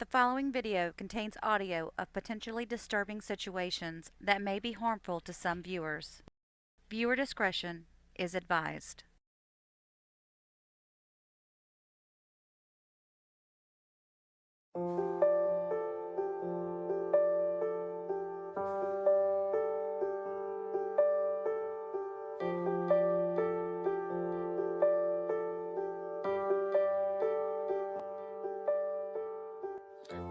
The following video contains audio of potentially disturbing situations that may be harmful to some viewers. Viewer discretion is advised.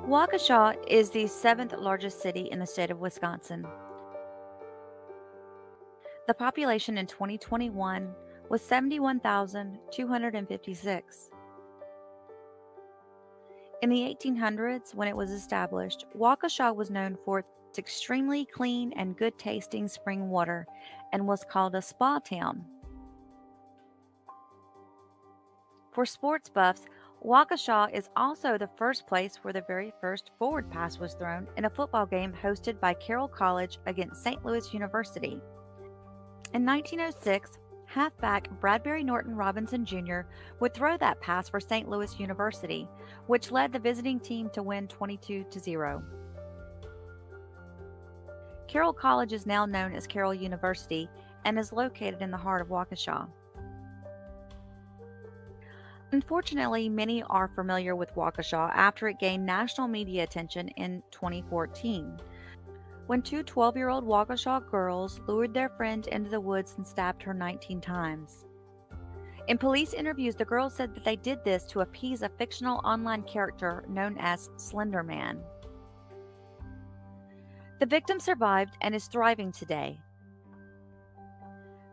Waukesha is the seventh largest city in the state of Wisconsin. The population in 2021 was 71,256. In the 1800s, when it was established, Waukesha was known for its extremely clean and good-tasting spring water and was called a spa town. For sports buffs, Waukesha is also the first place where the very first forward pass was thrown in a football game hosted by Carroll College against St. Louis University. In 1906, halfback Bradbury Norton Robinson Jr. would throw that pass for St. Louis University, which led the visiting team to win 22-0. Carroll College is now known as Carroll University and is located in the heart of Waukesha. Unfortunately, many are familiar with Waukesha after it gained national media attention in 2014, when two 12-year-old Waukesha girls lured their friend into the woods and stabbed her 19 times. In police interviews, the girls said that they did this to appease a fictional online character known as Slenderman. The victim survived and is thriving today.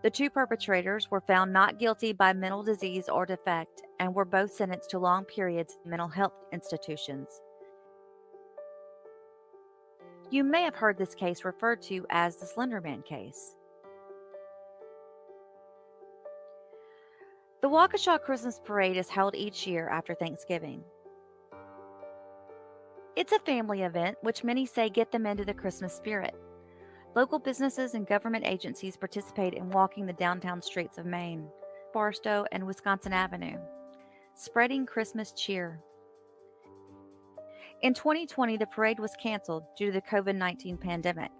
The two perpetrators were found not guilty by mental disease or defect and were both sentenced to long periods in mental health institutions. You may have heard this case referred to as the Slenderman case. The Waukesha Christmas Parade is held each year after Thanksgiving. It's a family event which many say get them into the Christmas spirit. Local businesses and government agencies participate in walking the downtown streets of Maine, Barstow, and Wisconsin Avenue, spreading Christmas cheer. In 2020, the parade was canceled due to the COVID-19 pandemic,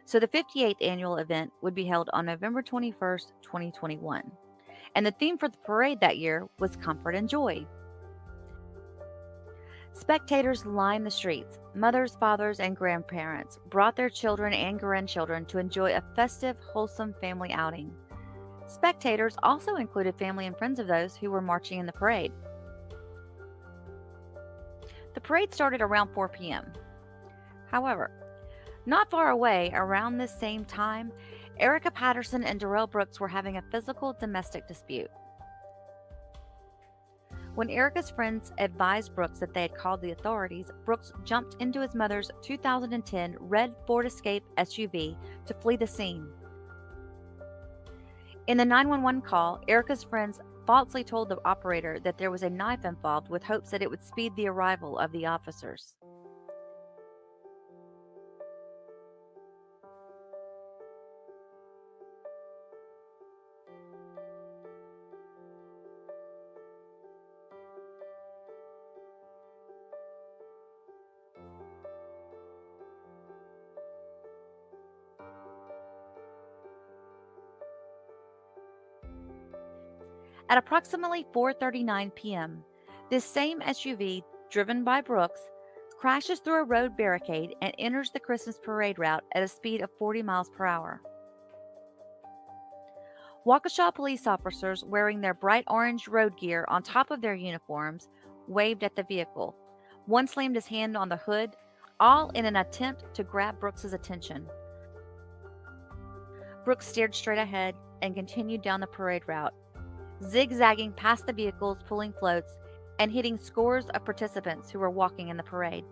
so the 58th annual event would be held on November 21st, 2021, and the theme for the parade that year was Comfort and Joy. Spectators lined the streets. Mothers, fathers, and grandparents brought their children and grandchildren to enjoy a festive, wholesome family outing. Spectators also included family and friends of those who were marching in the parade. The parade started around 4 p.m. However, not far away, around this same time, Erica Patterson and Darrell Brooks were having a physical domestic dispute. When Erica's friends advised Brooks that they had called the authorities, Brooks jumped into his mother's 2010 red Ford Escape SUV to flee the scene. In the 911 call, Erica's friends falsely told the operator that there was a knife involved with hopes that it would speed the arrival of the officers. At approximately 4:39 p.m., this same SUV, driven by Brooks, crashes through a road barricade and enters the Christmas parade route at a speed of 40 miles per hour. Waukesha police officers wearing their bright orange road gear on top of their uniforms waved at the vehicle. One slammed his hand on the hood, all in an attempt to grab Brooks's attention. Brooks stared straight ahead and continued down the parade route, zigzagging past the vehicles pulling floats and hitting scores of participants who were walking in the parade.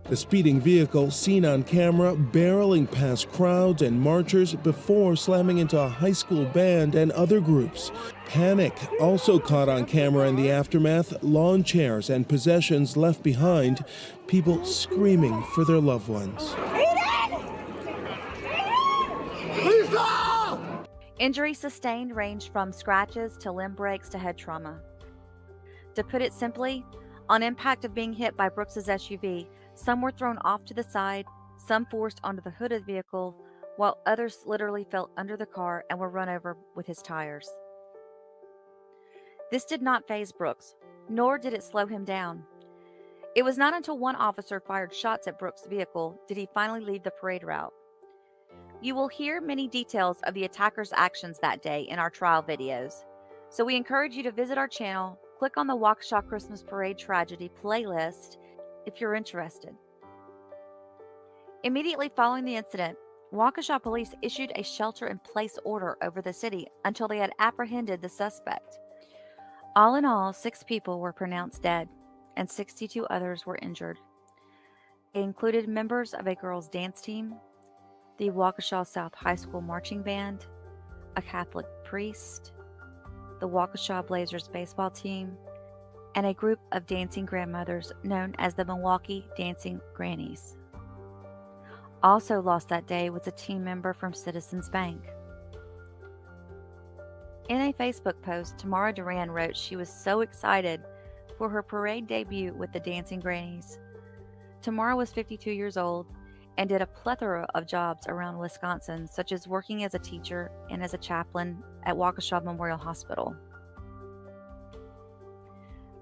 The speeding vehicle seen on camera barreling past crowds and marchers before slamming into a high school band and other groups. Panic also caught on camera in the aftermath, lawn chairs and possessions left behind, people screaming for their loved ones. Injuries sustained ranged from scratches to limb breaks to head trauma. To put it simply, On impact of being hit by Brooks's SUV, some were thrown off to the side, some forced onto the hood of the vehicle, while others literally fell under the car and were run over with his tires. This did not faze Brooks, nor did it slow him down. It was not until one officer fired shots at Brooks' vehicle did he finally leave the parade route. You will hear many details of the attacker's actions that day in our trial videos, so we encourage you to visit our channel, click on the Waukesha Christmas Parade Tragedy playlist if you're interested. Immediately following the incident, Waukesha police issued a shelter-in-place order over the city until they had apprehended the suspect. All in all, 6 people were pronounced dead, and 62 others were injured. They included members of a girls' dance team, the Waukesha South High School marching band, a Catholic priest, the Waukesha Blazers baseball team, and a group of dancing grandmothers known as the Milwaukee Dancing Grannies. Also lost that day was a team member from Citizens Bank. In a Facebook post, Tamara Duran wrote she was so excited for her parade debut with the Dancing Grannies. Tamara was 52 years old and did a plethora of jobs around Wisconsin, such as working as a teacher and as a chaplain at Waukesha Memorial Hospital.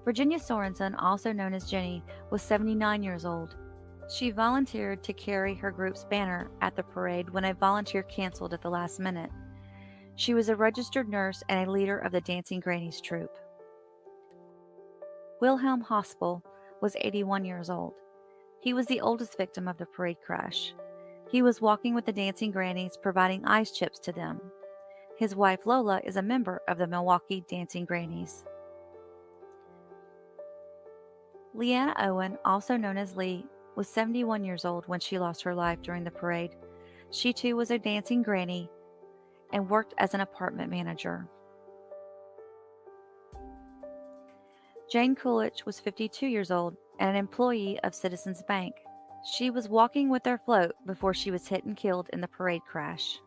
Virginia Sorensen, also known as Jenny, was 79 years old. She volunteered to carry her group's banner at the parade when a volunteer canceled at the last minute. She was a registered nurse and a leader of the Dancing Grannies troupe. Wilhelm Hospel was 81 years old. He was the oldest victim of the parade crash. He was walking with the Dancing Grannies, providing ice chips to them. His wife Lola is a member of the Milwaukee Dancing Grannies. Leanna Owen, also known as Lee, was 71 years old when she lost her life during the parade. She too was a dancing granny and worked as an apartment manager. Jane Coolidge was 52 years old and an employee of Citizens Bank. She was walking with their float before she was hit and killed in the parade crash.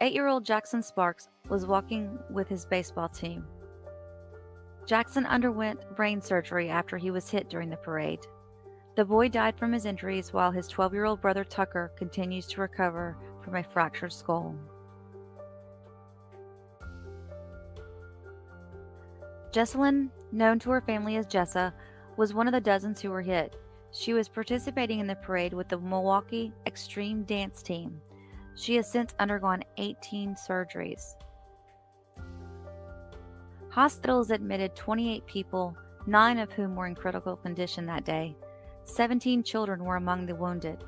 8-year-old Jackson Sparks was walking with his baseball team. Jackson underwent brain surgery after he was hit during the parade. The boy died from his injuries while his 12-year-old brother Tucker continues to recover from a fractured skull. Jessalyn, known to her family as Jessa, was one of the dozens who were hit. She was participating in the parade with the Milwaukee Extreme Dance Team. She has since undergone 18 surgeries. Hospitals admitted 28 people, 9 of whom were in critical condition that day. 17 children were among the wounded.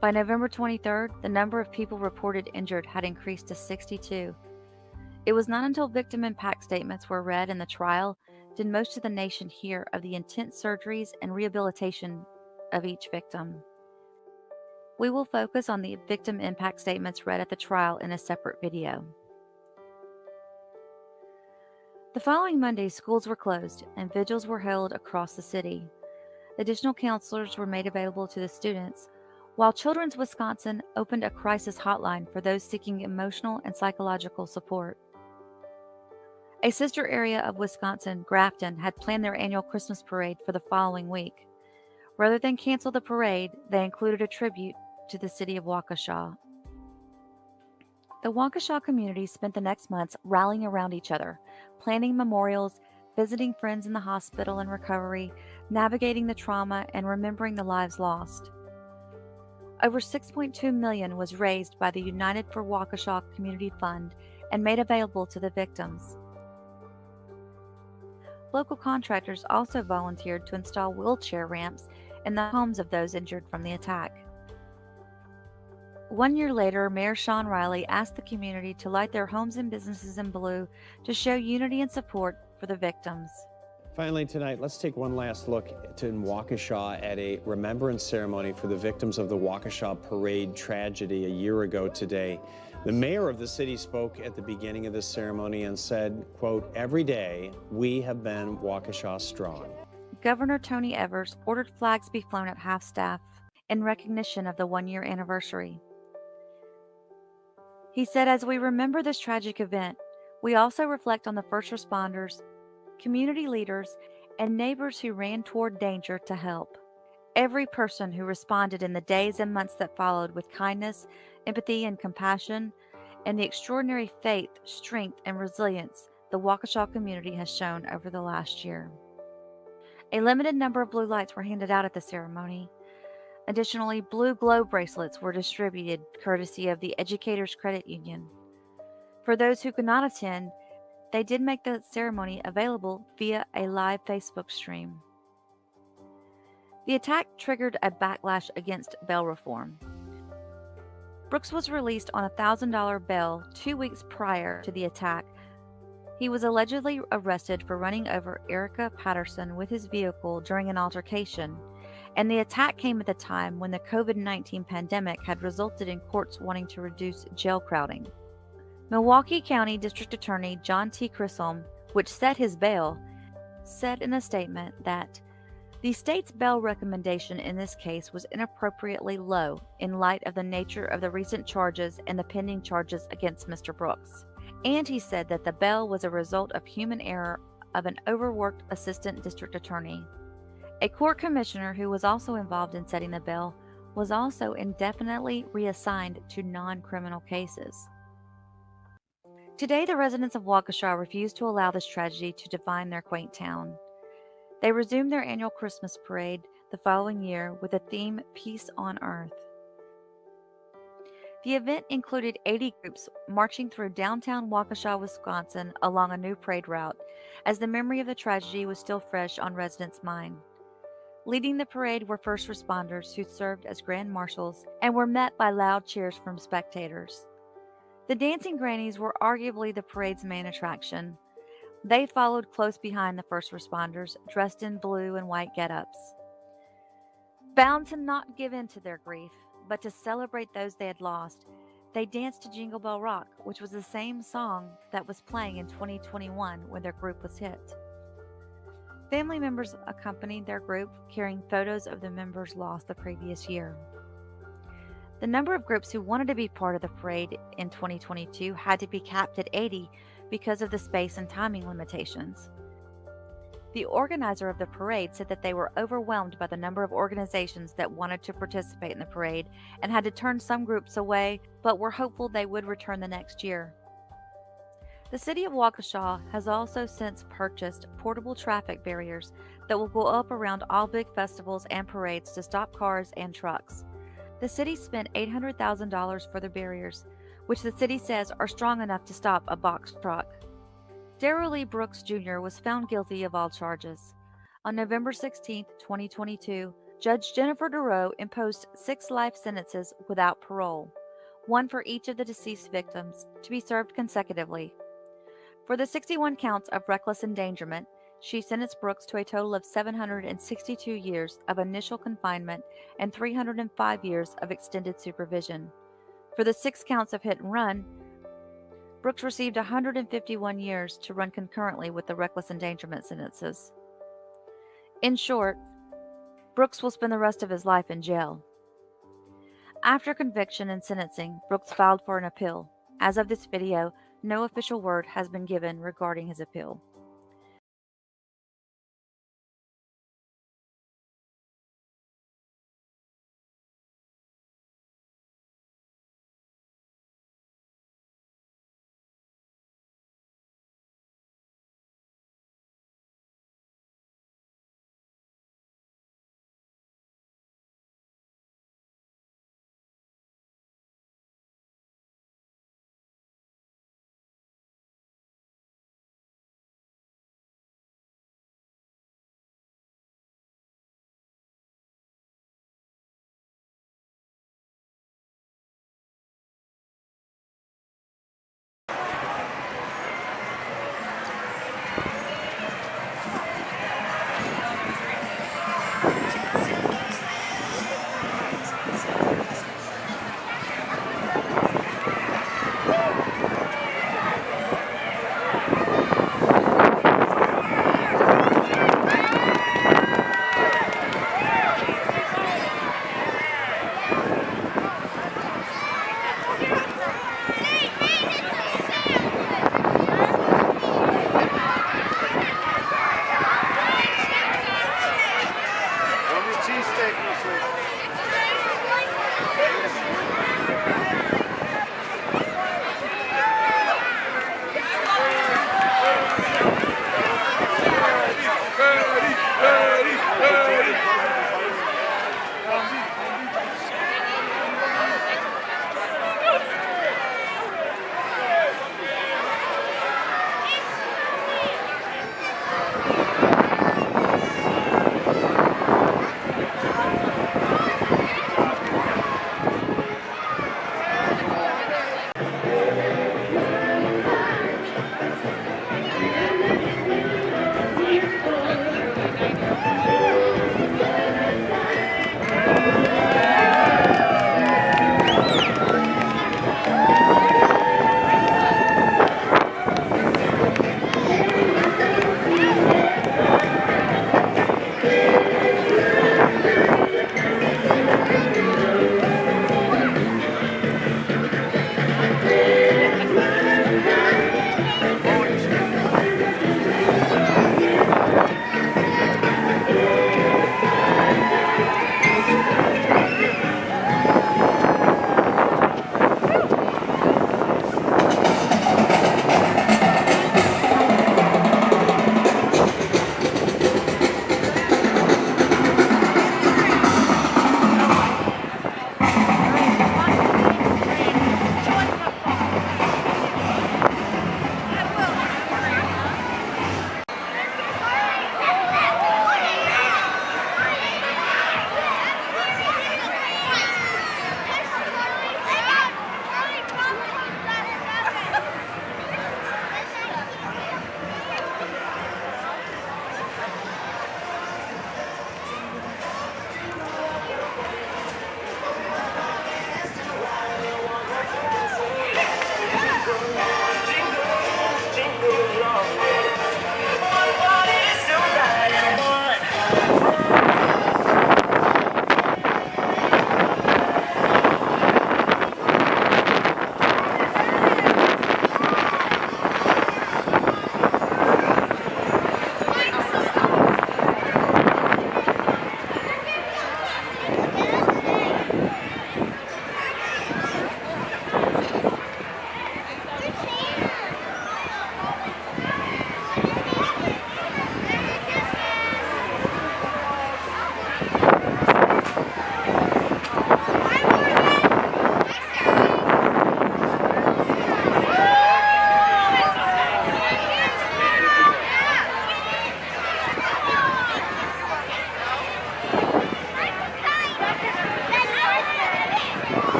By November 23rd, the number of people reported injured had increased to 62. It was not until victim impact statements were read in the trial did most of the nation hear of the intense surgeries and rehabilitation of each victim. We will focus on the victim impact statements read at the trial in a separate video. The following Monday, schools were closed and vigils were held across the city. Additional counselors were made available to the students, while Children's Wisconsin opened a crisis hotline for those seeking emotional and psychological support. A sister area of Wisconsin, Grafton, had planned their annual Christmas parade for the following week. Rather than cancel the parade, they included a tribute to the city of Waukesha. The Waukesha community spent the next months rallying around each other, planning memorials, visiting friends in the hospital and recovery, navigating the trauma, and remembering the lives lost. Over $6.2 million was raised by the United for Waukesha Community Fund and made available to the victims. Local contractors also volunteered to install wheelchair ramps in the homes of those injured from the attack. 1 year later, Mayor Sean Riley asked the community to light their homes and businesses in blue to show unity and support for the victims. Finally tonight, let's take one last look in Waukesha at a remembrance ceremony for the victims of the Waukesha parade tragedy a year ago today. The mayor of the city spoke at the beginning of this ceremony and said, quote, "Every day we have been Waukesha strong." Governor Tony Evers ordered flags be flown at half-staff in recognition of the 1-year anniversary. He said, "As we remember this tragic event, We also reflect on the first responders, community leaders, and neighbors who ran toward danger to help. Every person who responded in the days and months that followed with kindness, empathy, and compassion, and the extraordinary faith, strength, and resilience the Waukesha community has shown over the last year. A limited number of blue lights were handed out at the ceremony. Additionally, blue glow bracelets were distributed courtesy of the Educators Credit Union. For those who could not attend, they did make the ceremony available via a live Facebook stream. The attack triggered a backlash against bail reform. Brooks was released on a $1,000 bail 2 weeks prior to the attack. He was allegedly arrested for running over Erica Patterson with his vehicle during an altercation, and the attack came at the time when the COVID-19 pandemic had resulted in courts wanting to reduce jail crowding. Milwaukee County District Attorney John T. Chisholm, which set his bail, said in a statement that the state's bail recommendation in this case was inappropriately low in light of the nature of the recent charges and the pending charges against Mr. Brooks. And he said that the bail was a result of human error of an overworked assistant district attorney. A court commissioner who was also involved in setting the bail was also indefinitely reassigned to non-criminal cases. Today, the residents of Waukesha refuse to allow this tragedy to define their quaint town. They resumed their annual Christmas parade the following year with the theme Peace on Earth. The event included 80 groups marching through downtown Waukesha, Wisconsin along a new parade route, as the memory of the tragedy was still fresh on residents' minds. Leading the parade were first responders who served as grand marshals and were met by loud cheers from spectators. The dancing grannies were arguably the parade's main attraction. They followed close behind the first responders, dressed in blue and white get-ups. Bound to not give in to their grief, but to celebrate those they had lost, they danced to Jingle Bell Rock, which was the same song that was playing in 2021 when their group was hit. Family members accompanied their group, carrying photos of the members lost the previous year. The number of groups who wanted to be part of the parade in 2022 had to be capped at 80 because of the space and timing limitations. The organizer of the parade said that they were overwhelmed by the number of organizations that wanted to participate in the parade and had to turn some groups away, but were hopeful they would return the next year. The city of Waukesha has also since purchased portable traffic barriers that will go up around all big festivals and parades to stop cars and trucks. The city spent $800,000 for the barriers, which the city says are strong enough to stop a box truck. Darrell Lee Brooks Jr. was found guilty of all charges. On November 16, 2022, Judge Jennifer Darrell imposed 6 life sentences without parole, one for each of the deceased victims, to be served consecutively. For the 61 counts of reckless endangerment, she sentenced Brooks to a total of 762 years of initial confinement and 305 years of extended supervision. For the 6 counts of hit and run, Brooks received 151 years to run concurrently with the reckless endangerment sentences. In short, Brooks will spend the rest of his life in jail. After conviction and sentencing, Brooks filed for an appeal. As of this video, no official word has been given regarding his appeal.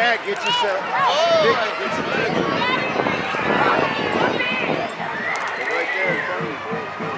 Dad, get yourself. Nikki, get yourself. Right there in front of you.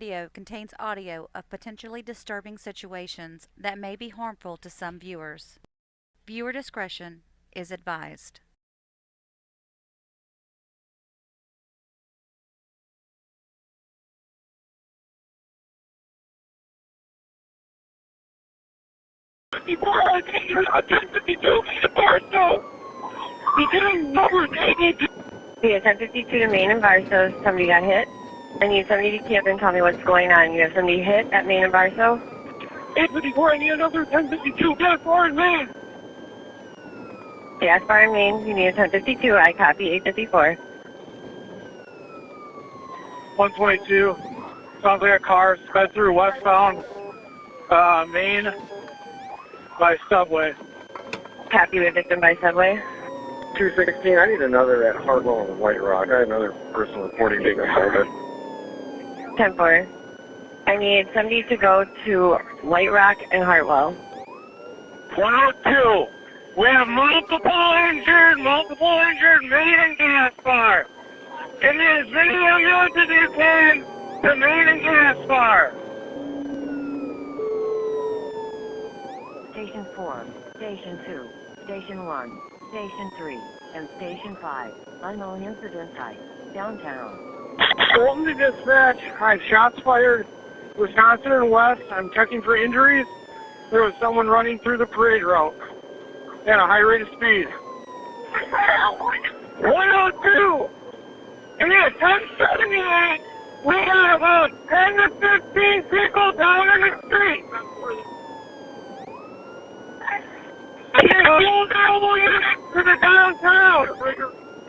video contains audio of potentially disturbing situations that may be harmful to some viewers. Viewer discretion is advised. Yeah, 1052 to Main and Barstow. Somebody got hit. I need somebody to keep and tell me what's going on. You have somebody hit at Main and Barstow? 854, I need another 1052 gas bar in Main. Gas bar in Main, you need a 1052. I copy 854. 122. Sounds like a car sped through westbound Main by Subway. Copy with victim by Subway. 216, I need another at Hartwell and White Rock. I have another person reporting being assaulted. 10-4. I need somebody to go to White Rock and Hartwell. 102. We have multiple injured Main and gas bar. It is video you to defend the Main and gas bar. Station 4, Station 2, Station 1, Station 3, and Station 5. Unknown incident site, downtown. Golden to dispatch. I had shots fired. Wisconsin and West. I'm checking for injuries. There was someone running through the parade route at a high rate of speed. 102! And at 1078, we got about 10 to 15 people down in the street. I need a whole available unit to the downtown.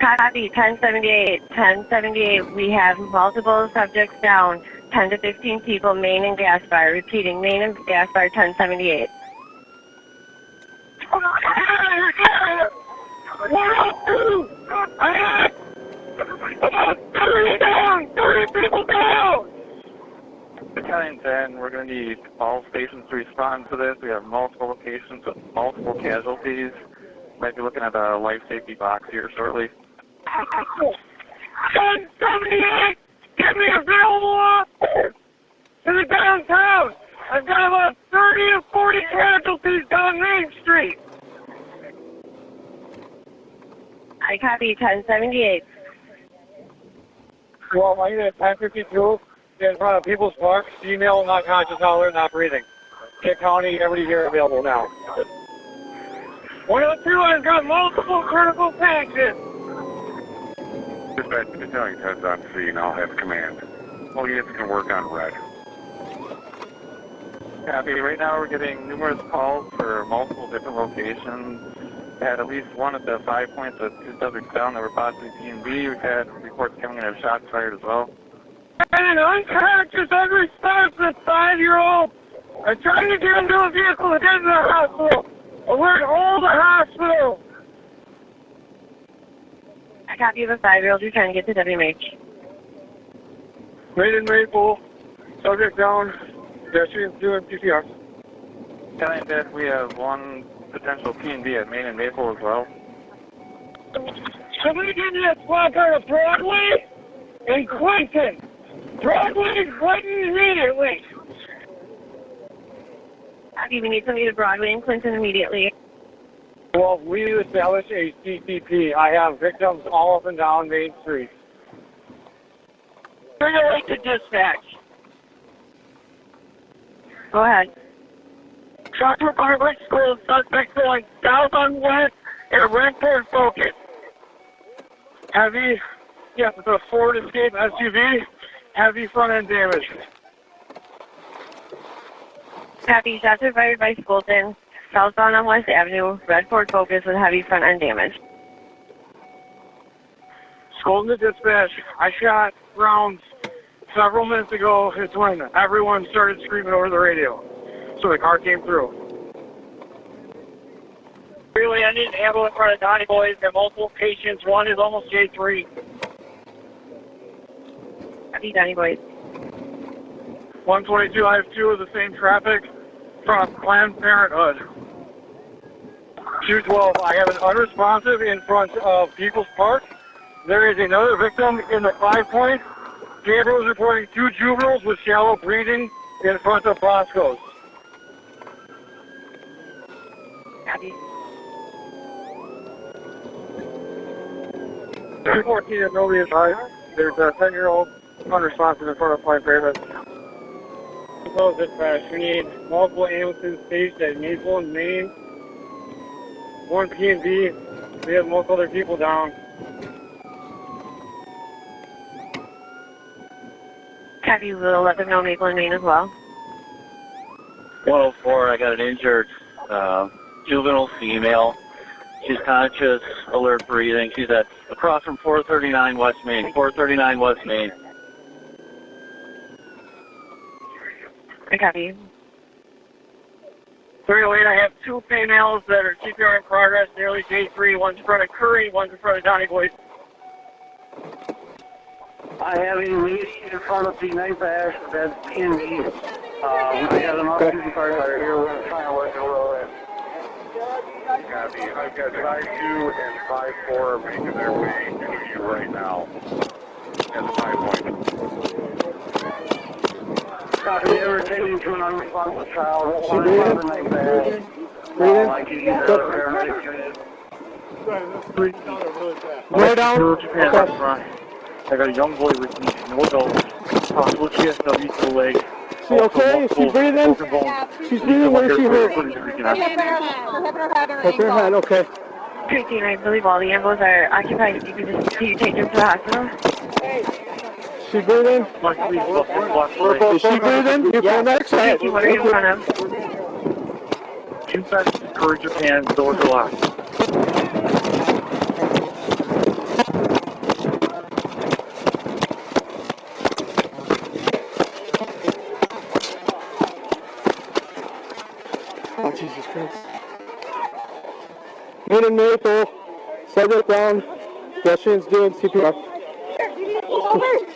Copy 1078. 1078, we have multiple subjects down. 10 to 15 people, Main and gas bar. Repeating, Main and gas bar 1078. 102! I had about 30 down, 30 people down! Battalion 10, we're going to need all stations to respond to this. We have multiple locations with multiple casualties. Might be looking at a life safety box here shortly. 1078! Get me available officers in the downtown! I've got about 30 to 40 casualties down Main Street! I copy 1078. Well, I need a 1052 in front of People's Park. Female, not conscious, holler, not breathing. Kent County, everybody here available now. 102, I've got multiple critical packages. Dispatch Battalion 10's on scene. I'll have command. All units can work on red. Copy. Right now we're getting numerous calls for multiple different locations. We had at least one at the 5 points of 2 subjects down that were possibly P&B. We've had reports coming in of shots fired as well. And an unconscious, unresponsive 5-year-old. I'm trying to get into a vehicle to get into the hospital. Alert all the hospital. I copy the 5-year-old. You're trying to get to WMH. Main and Maple. Subject down. Pedestrians doing PCR. Battalion 10, we have one potential P&B at Main and Maple as well. Somebody give me a spot car to Broadway and Clinton. Broadway and Clinton immediately. Copy, we need somebody to Broadway and Clinton immediately. Well, we established a CCP. I have victims all up and down Main Street. Bring it right to dispatch. Go ahead. Shots were fired by school. Suspects going south on West and Redford Focus. Heavy, yes, it's a Ford Escape SUV. Heavy front end damage. Copy, shots were fired by Skolton, southbound on West Avenue, Redford Focus with heavy front end damage. Skolton to dispatch. I shot rounds several minutes ago. It's when everyone started screaming over the radio. So the car came through. Really, I need an ambulance in front of Donnie Boys. There are multiple patients. One is almost J3. Copy, Donnie Boys. 122, I have two of the same traffic from Planned Parenthood. 212, I have an unresponsive in front of People's Park. There is another victim in the 5 point. Gabriel's reporting 2 juveniles with shallow breathing in front of Bosco's. Copy. 314 at nobody is high. There's a 10-year-old unresponsive in front of Point Breathless. Close dispatch. We need multiple ambulances staged at Maple and Maine. 1 P&B. We have most other people down. Copy. We'll let them know Maple and Maine as well. 104, I got an injured juvenile female. She's conscious, alert breathing. She's at across from 439 West Main. 439 West Main. I copy. 308, I have 2 females that are CPR in progress, nearly J3. One's in front of Curry, one's in front of Donnie Boyd. I have a lady in front of the Night Bash that's in me. I got an oxygen card out here. We're going to try and work it a little bit. Copy. I've got 5-2 and 5-4 making their way to you right now. At the 5 point. Copy. They were taken to an unresponsive child. One in front of the Night Bash. I can use the paramedic unit. Lay down. Japan, I got a young boy with me, no adults. Possible GSW to the leg. Is she okay? Is she breathing? She's breathing. Where is she hurt? Hit her head, okay. 13, I believe all the ambos are occupied. You can just take them to the hospital. Is she breathing? Is she breathing? You paramedics? What are you in front of? Inside Courage Japan, doors are locked. Oh, Jesus Christ. Main and Maple, Cedric Brown, Russians doing CPR.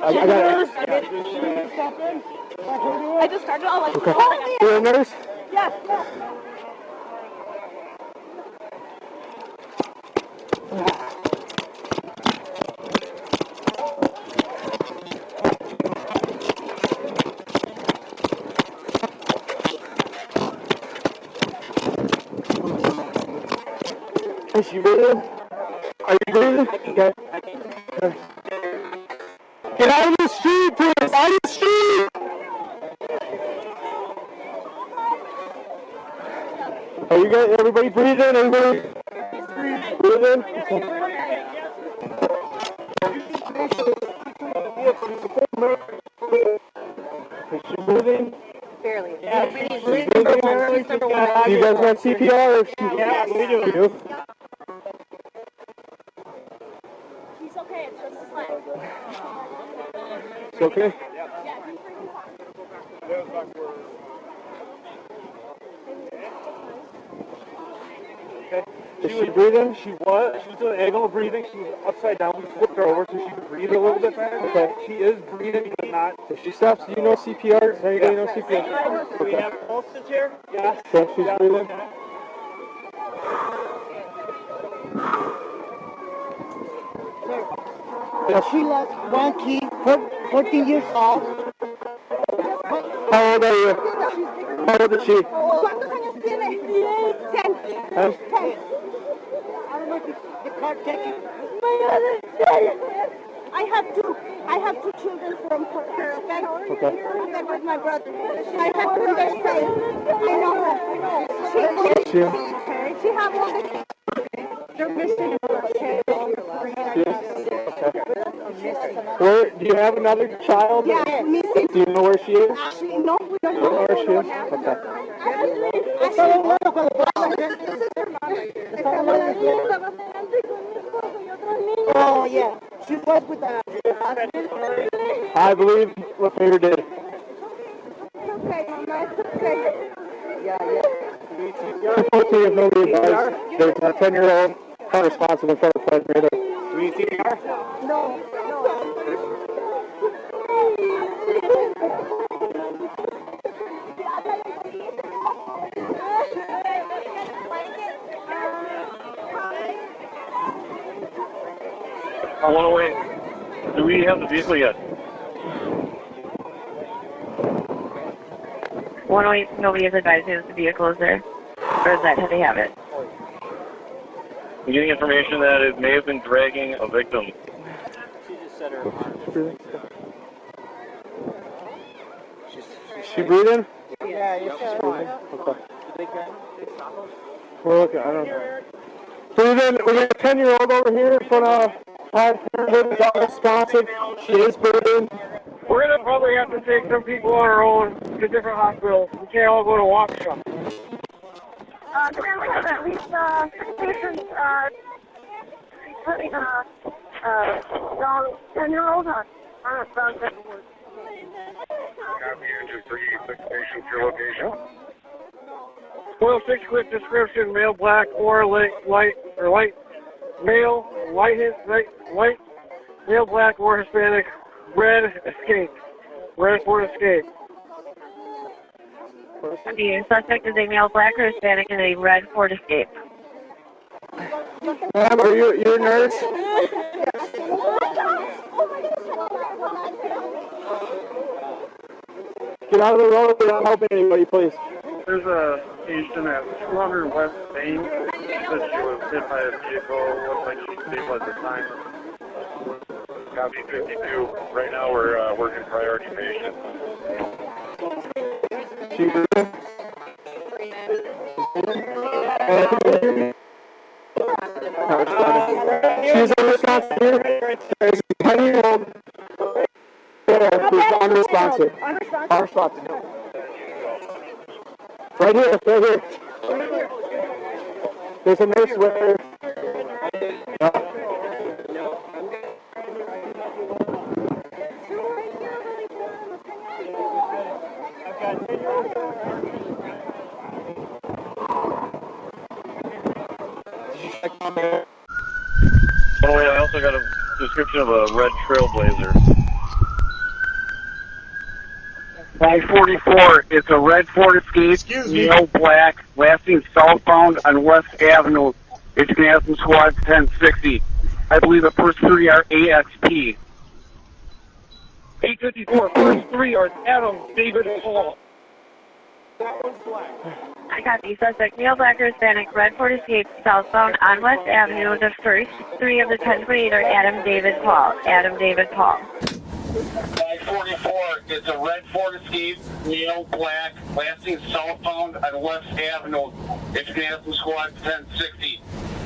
I got it. I just started all like, okay. You're a nurse? Yes. Is she breathing? Are you breathing? Okay. Get out of the street, please! Out of the street! Are you guys, everybody breathing? Everybody breathing? Is she breathing? Barely. Yeah, she's breathing. Do you guys got CPR? Yeah, we do. You do? He's okay, it's just a slap. It's okay? Okay. Is she breathing? She was doing angle breathing. She was upside down. We flipped her over so she could breathe a little bit better. Okay. She is breathing, but not. If she stops, do you know CPR? Does anybody know CPR? Do we have pulse here? Yes. Okay, she's breathing. She lost one kid, 14 years old. How old are you? How old is she? ¿Cuántos años tiene? 10. 10. I don't know if the car taking. I have two children from her, okay? Okay. I'm back with my brother. I have to understand. I know her. She have all the. They're missing her. Where, do you have another child? Yeah, missing. Do you know where she is? Actually, no, we don't know where she is? Oh, yeah. She was with the... I believe what Peter did. Okay, Mama, it's okay. Yeah. Unfortunately, if nobody advised, there's a 10-year-old unresponsive in front of Fred Raider. Do we need CPR? No. I want to wait. Do we have the vehicle yet? 108, nobody has advised me that the vehicle is there. Or is that how they have it? I'm getting information that it may have been dragging a victim. She just said her arm. Is she breathing? Yeah, you should. Okay. We're looking, I don't know. Breathing, we got a 10-year-old over here in front of Planned Parenthood, not responsive. She is breathing. We're going to probably have to take some people on our own to different hospitals. We can't all go to Waukesha. Currently have at least 6 patients, including young 10-year-old on around 7 wards. Copy, engine 386 patients, your location. Well, 6 quick description, male black or light, male, white, male black or Hispanic, red escape, red Ford Escape. The suspect is a male black or Hispanic in a red Ford Escape. Ma'am, are you a nurse? Get out of the road without helping anybody, please. There's a patient at 200 West Main. She said she was hit by a vehicle. Looked like she stabilized the time. Copy 52. Right now we're working priority patients. She breathing? She's unresponsive here. There's a 10-year-old there who's unresponsive. Unresponsive. Right here, right here. There's a nurse with her. By the way, I also got a description of a red Trailblazer. 544, it's a red Ford Escape, male black, last seen southbound on West Avenue. It's going to have some squad 1060. I believe the first 3 are AXP. 854, first 3 are Adam, David, Paul. I got the suspect, male black or Hispanic, red Ford Escape, southbound on West Avenue. The first 3 of the 1028 are Adam, David, Paul. Adam, David, Paul. 544, it's a red Ford Escape, male black, last seen southbound on West Avenue. It's going to have some squad 1060.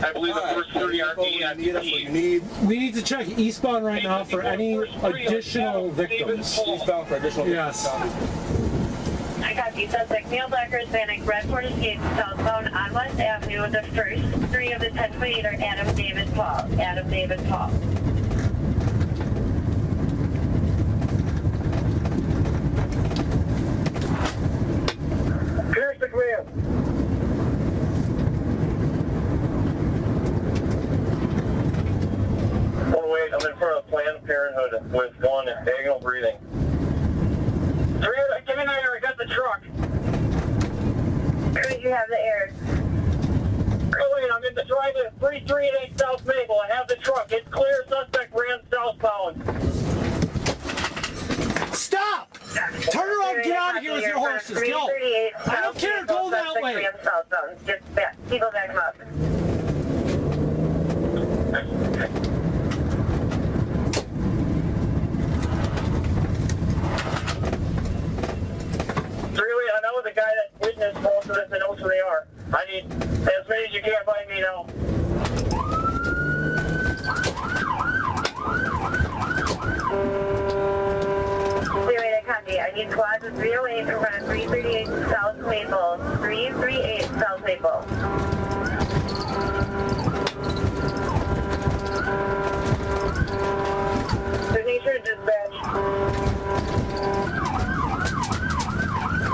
I believe the first 3 are AXP. We need to check eastbound right now for any additional victims. Eastbound for additional victims. I got the suspect, male black or Hispanic, red Ford Escape, southbound on West Avenue. The first 3 of the 1028 are Adam, David, Paul. Adam, David, Paul. Here's the command. Wait, I'm in front of Planned Parenthood with one diagonal breathing. Give me an air, I got the truck. Could you have the air? Wait, I'm in the drive-in 3388 South Maple. I have the truck. It's clear. Suspect ran southbound. Stop! Turn around, get out of here with your horses. Go! I don't care, go that way! Just back. People back them up. I know the guy that witnessed most of this and knows who they are. I need as many as you can find me now. I need squads of 308 around 338 South Maple. 338 South Maple. Signature dispatch.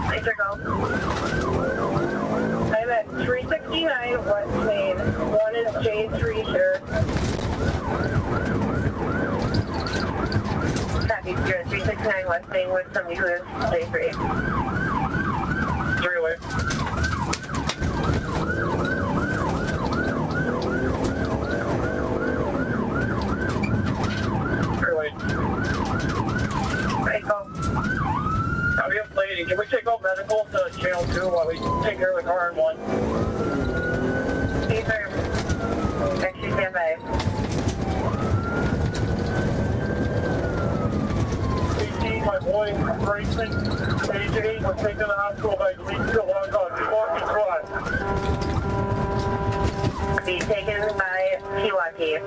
Thanks, go. I'm at 369 West Main. 1 is J3, sure. Copy, you're at 369 West Main with somebody who is J3. 3 away. Right, go. I'll be up lady. Can we check take out medical to channel 2 while we take care of the car in 1. Affirm. Actually, stand by. My boy, Grayson, age 8, was taken to the hospital by Greenfield along Pewaukee Cross. Be taken by Pewaukee.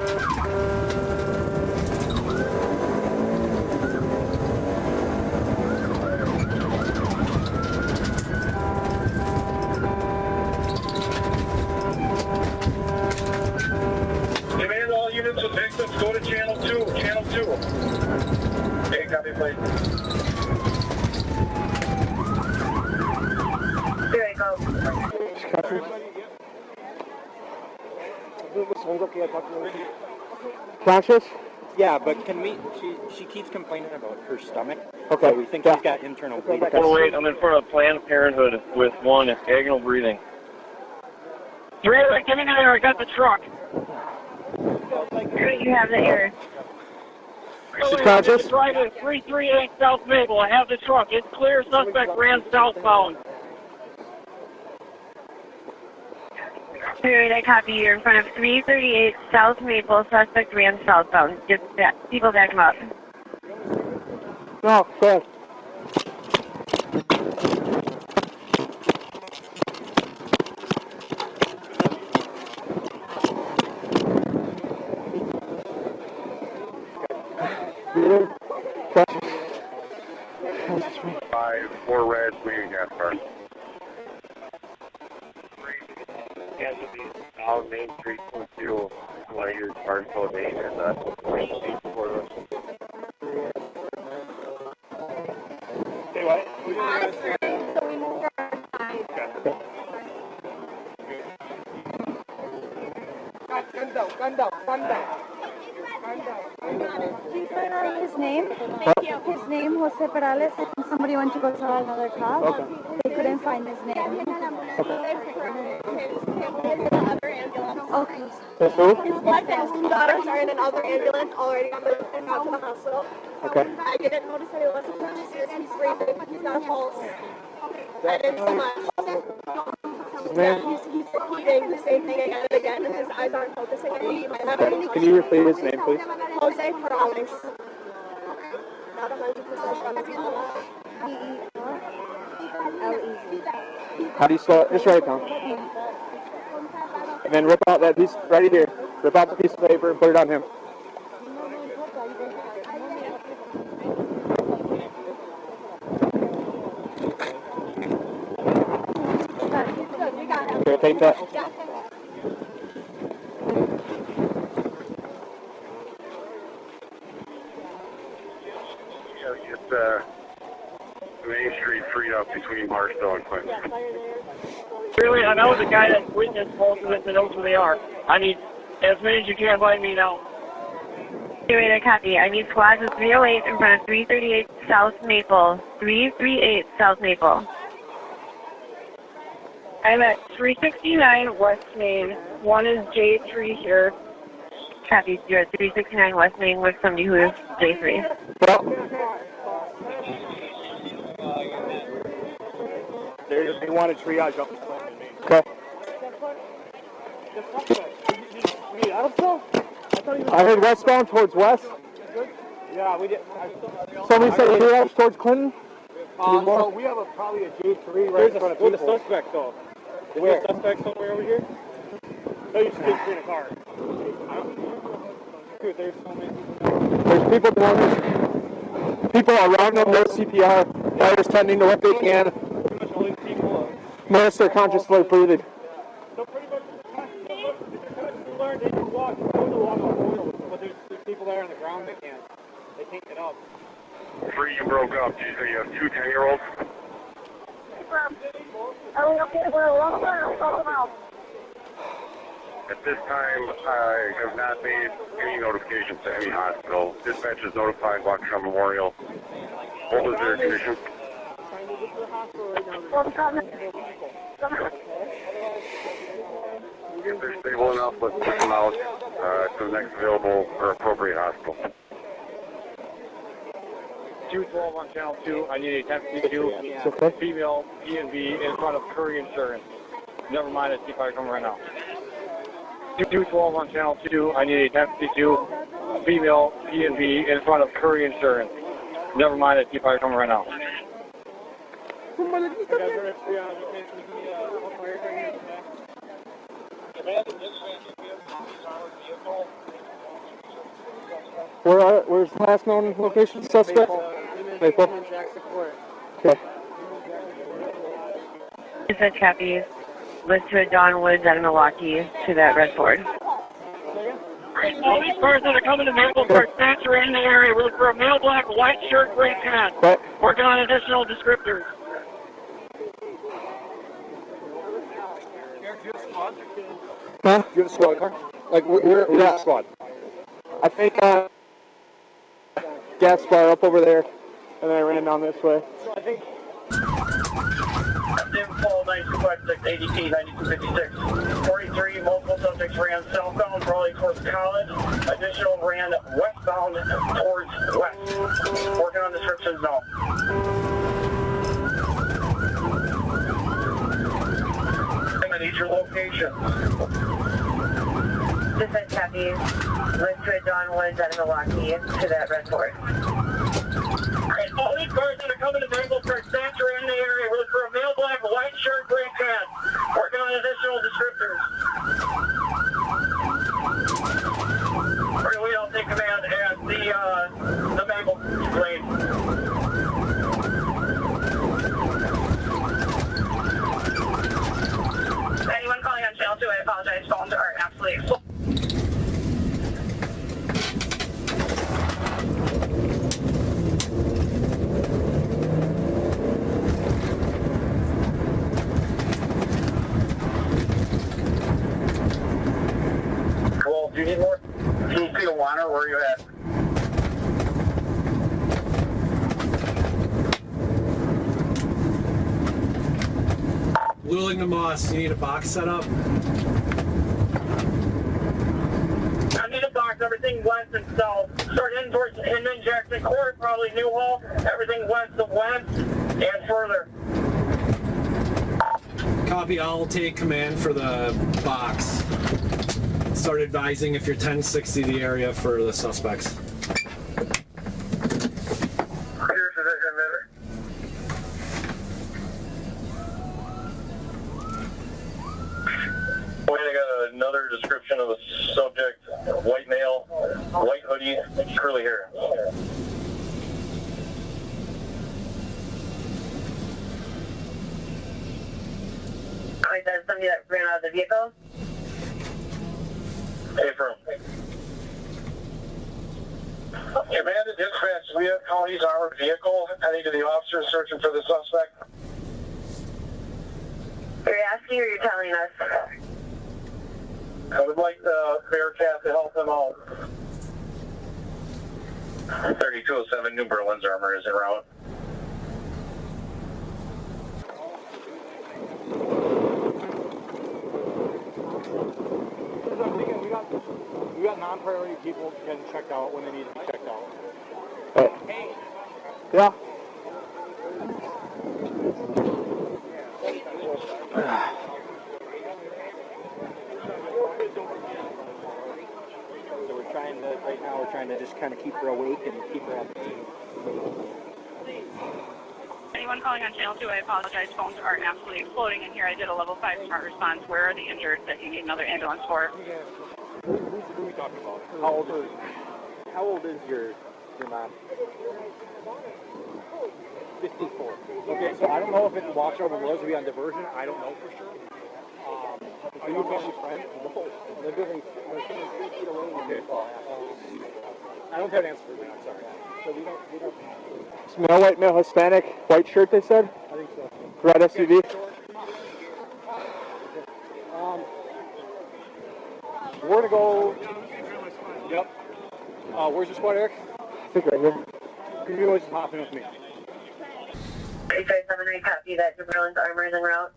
Demand all units with victims go to channel 2. Channel 2. Okay, copy, please. Here I go. Conscious? Yeah, but can we, she keeps complaining about her stomach. Okay. So we think she's got internal bleeding. Oh, wait, I'm in front of Planned Parenthood with 1 agonal breathing. Dreamweavers, get in there, I got the truck. You have the air. She's conscious? Driving 338 South Maple, I have the truck. It's clear, suspect ran southbound. Period, I copy. You're in front of 338 South Maple. Suspect ran southbound. Just people back him up. No, go ahead. Five, 4 reds, leaving gas car. Out Main Street, fuel. Want to use parcel name and for us. Say what? Please find out his name. Thank you. His name was Perales, and somebody went to go tell another cop. Okay. They couldn't find his name. Okay. That's who? His wife and his daughters are in another ambulance already on the way out to the hospital. Okay. I didn't notice that it wasn't conscious. He's breathing. He's got a pulse. I didn't see much. Yeah, he's repeating the same thing again and again, and his eyes aren't focusing. Okay. Can you repeat his name, please? Jose Perales. Not 100% sure. How do you spell it? Just write it down. And then rip out that piece right here. Rip out the piece of paper and put it on him. Okay, take that. Get Main Street freed up between Barstow and Clinton. Really, I know the guy that witnessed both of this and knows who they are. I need as many as you can find me now. Period, I copy. I need squads of 308 in front of 338 South Maple. 338 South Maple. I'm at 369 West Main. 1 is J3 here. Copy. You're at 369 West Main with somebody who is J3. They want to triage up. Okay. I heard westbound towards west. Yeah, we did. Somebody said triage towards Clinton. So we have probably a J3 right in front of people. Where's the suspect, though? Is there a suspect somewhere over here? No, you should get in a car. Dude, there's so many people. There's people down there. People around them, no CPR. Fighters tending to what they can. Minister consciously breathing. So pretty much, we learned they can walk, but there's people there on the ground that can't. They can't get up. Three, you broke up. Did you say you have 2 10-year-olds? At this time, I have not made any notifications to any hospital. Dispatch has notified Waukesha Memorial. What was their condition? If they're stable enough, let's push them out to the next available or appropriate hospital. 212 on channel 2. I need a 1052 female P&B in front of Curry Insurance. Never mind, I see fire coming right now. 212 on channel 2. I need a 1052 female P&B in front of Curry Insurance. Never mind, I see fire coming right now. Where's the last known location suspect? Maple. Okay. Dispatch copies. List to Don Woods out of Milwaukee to that red Ford. All these cars that are coming to Maple Park, stats are in the area. We're looking for a male black, white shirt, gray pants. Working on additional descriptors. Huh? You have a squad car? Like, we're a squad. I think, gas bar up over there, and then I ran down this way. So I think... Lindvall 9256, ADP 9256. 43 multiple subjects ran southbound, probably towards college. Additional ran westbound towards west. Working on descriptions now. I need your location. Dispatch copies. List to Don Woods out of Milwaukee to that red Ford. All these cars that are coming to Breathless are stats are in the area. We're looking for a male black, white shirt, gray pants. Working on additional descriptors. We all take command at the Maple lane. Anyone calling on channel 2, I apologize. Phones are absolutely full. Well, do you need more? DP Awana, where are you at? Luling to Moss, you need a box set up? I need a box, everything west and south. Start heading towards Hinman, Jackson Court, probably Newhall. Everything west of west and further. Copy, I'll take command for the box. Start advising if you're 1060 the area for the suspects. I got another description of the subject, white male, white hoodie, curly hair. Wait, that's somebody that ran out of the vehicle? Hey, firm. Amanda dispatch, we have county's armored vehicle heading to the officer searching for the suspect. You're asking or you're telling us? I would like the Bearcat to help them out. 3207 New Berlin's armor is en route. We got non-priority people getting checked out when they need to be checked out. Hey. Yeah. So right now we're trying to just kind of keep her awake and keep her happy. Anyone calling on channel 2, I apologize. Phones are absolutely exploding in here. I did a level 5 smart response. Where are the injured that you need another ambulance for? Who are we talking about? How old is your mom? 54. Okay, so I don't know if it's Waukesha or was we on diversion. I don't know for sure. Are you a family friend? No. They're living 3 feet away. Okay. I don't have an answer for that. I'm sorry. So we don't. It's male, white, male, Hispanic, white shirt, they said? I think so. Red SUV? We're going to go. Yep. Where's your squad, Eric? I think right here. Can you always hop in with me? 3573, copy that. Berlin's armor is en route.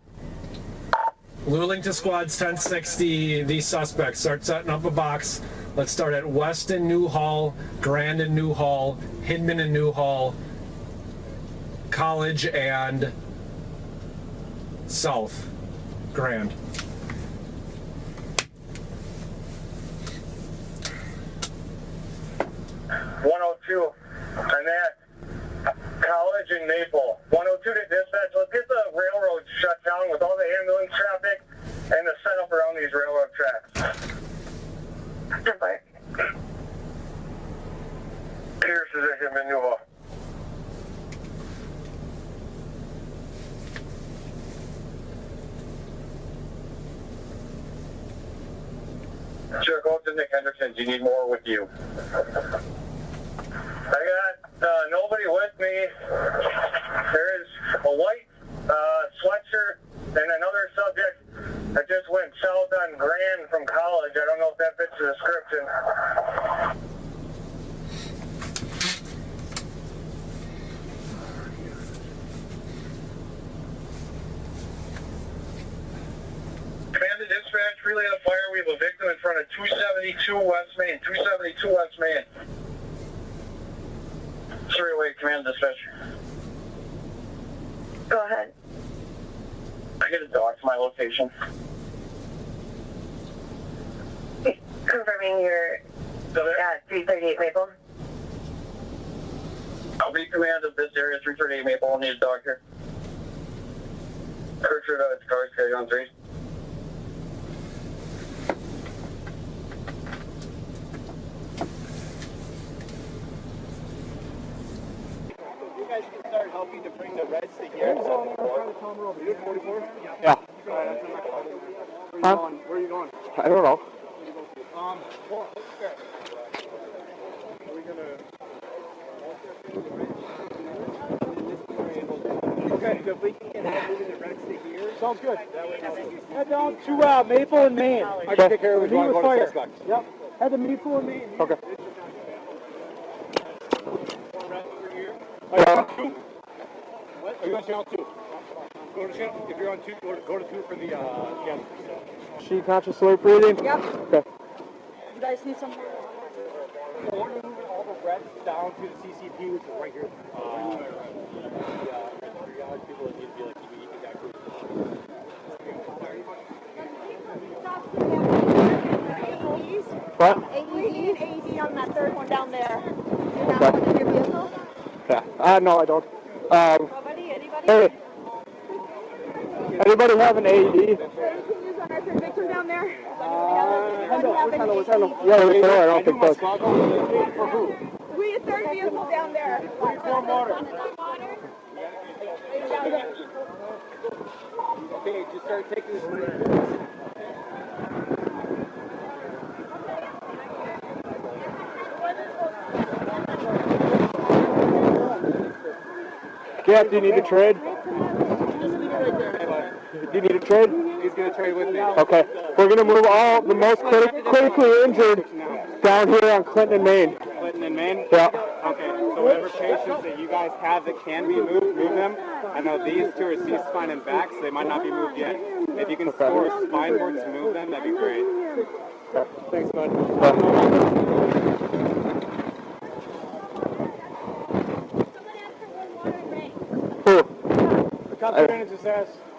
Luling to squads 1060, these suspects. Start setting up a box. Let's start at West and Newhall, Grand and Newhall, Hidman and Newhall, College and South Grand. I'm at College and Maple. 102 to dispatch. Let's get the railroad shut down with all the ambulance traffic and the setup around these railroad tracks. Pierce position maneuver. Sure, go up to Nick Henderson. Do you need more with you? I got nobody with me. There is a white sweatshirt and another subject that just went south on Grand from College. I don't know if that fits the description. Command to dispatch, relay the fire. We have a victim in front of 272 West Main. 272 West Main. Three-way command dispatch. Go ahead. I get a dog to my location. Confirming you're at 338 Maple. I'll be command of this area, 338 Maple. I'll need a dog here. Pursuit of its car, schedule on 3. You guys can start helping to bring the reds to here. Yeah. Where are you going? I don't know. Okay, so if we can get moving the reds to here. Sounds good. Head down to Maple and Main. I can take care of it. Meet with fire. Yep. Head to Maple and Main. Okay. What? Are you on channel 2? Go to channel, if you're on 2, go to 2 for the channel. She conscious alert breathing? Yep. Okay. You guys need some? We're moving all the reds down to the CCP, which is right here. People that need to be like TBE got group. What? AED and AED on that third one down there. Do you have one in your vehicle? Yeah. No, I don't. Hey. Anybody have an AED? Can you use on our third victim down there? Yeah, we can. I don't think so. For who? We have third vehicle down there. Okay, just start taking this. Jeff, do you need to trade? Do you need to trade? He's going to trade with me. Okay. We're going to move all the most critically injured down here on Clinton and Main. Clinton and Main? Yeah. Okay. So whatever patients that you guys have that can be moved, move them. I know these two are C-spine and back, so they might not be moved yet. If you can score spine board to move them, that'd be great. Okay. Thanks, bud.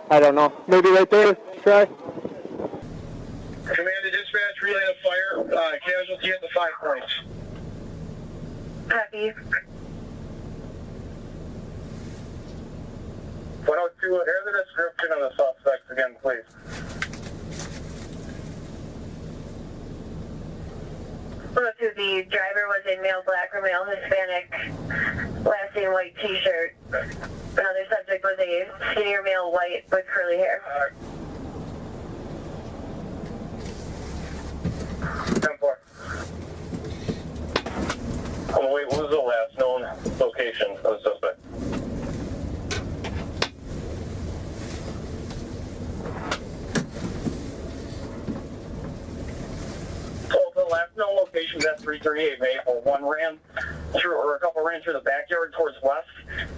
I don't know. Maybe right there. Try. Command to dispatch, relay the fire. Casualty at the 5 points. Copy. 102, hear the description of the suspects again, please. The driver was in male black or male Hispanic, last name white t-shirt. Another subject was a skinnier male white with curly hair. 10-4. Oh, wait, what was the last known location of the suspect? So the last known location is at 338 Maple. One ran through, or a couple ran through the backyard towards west,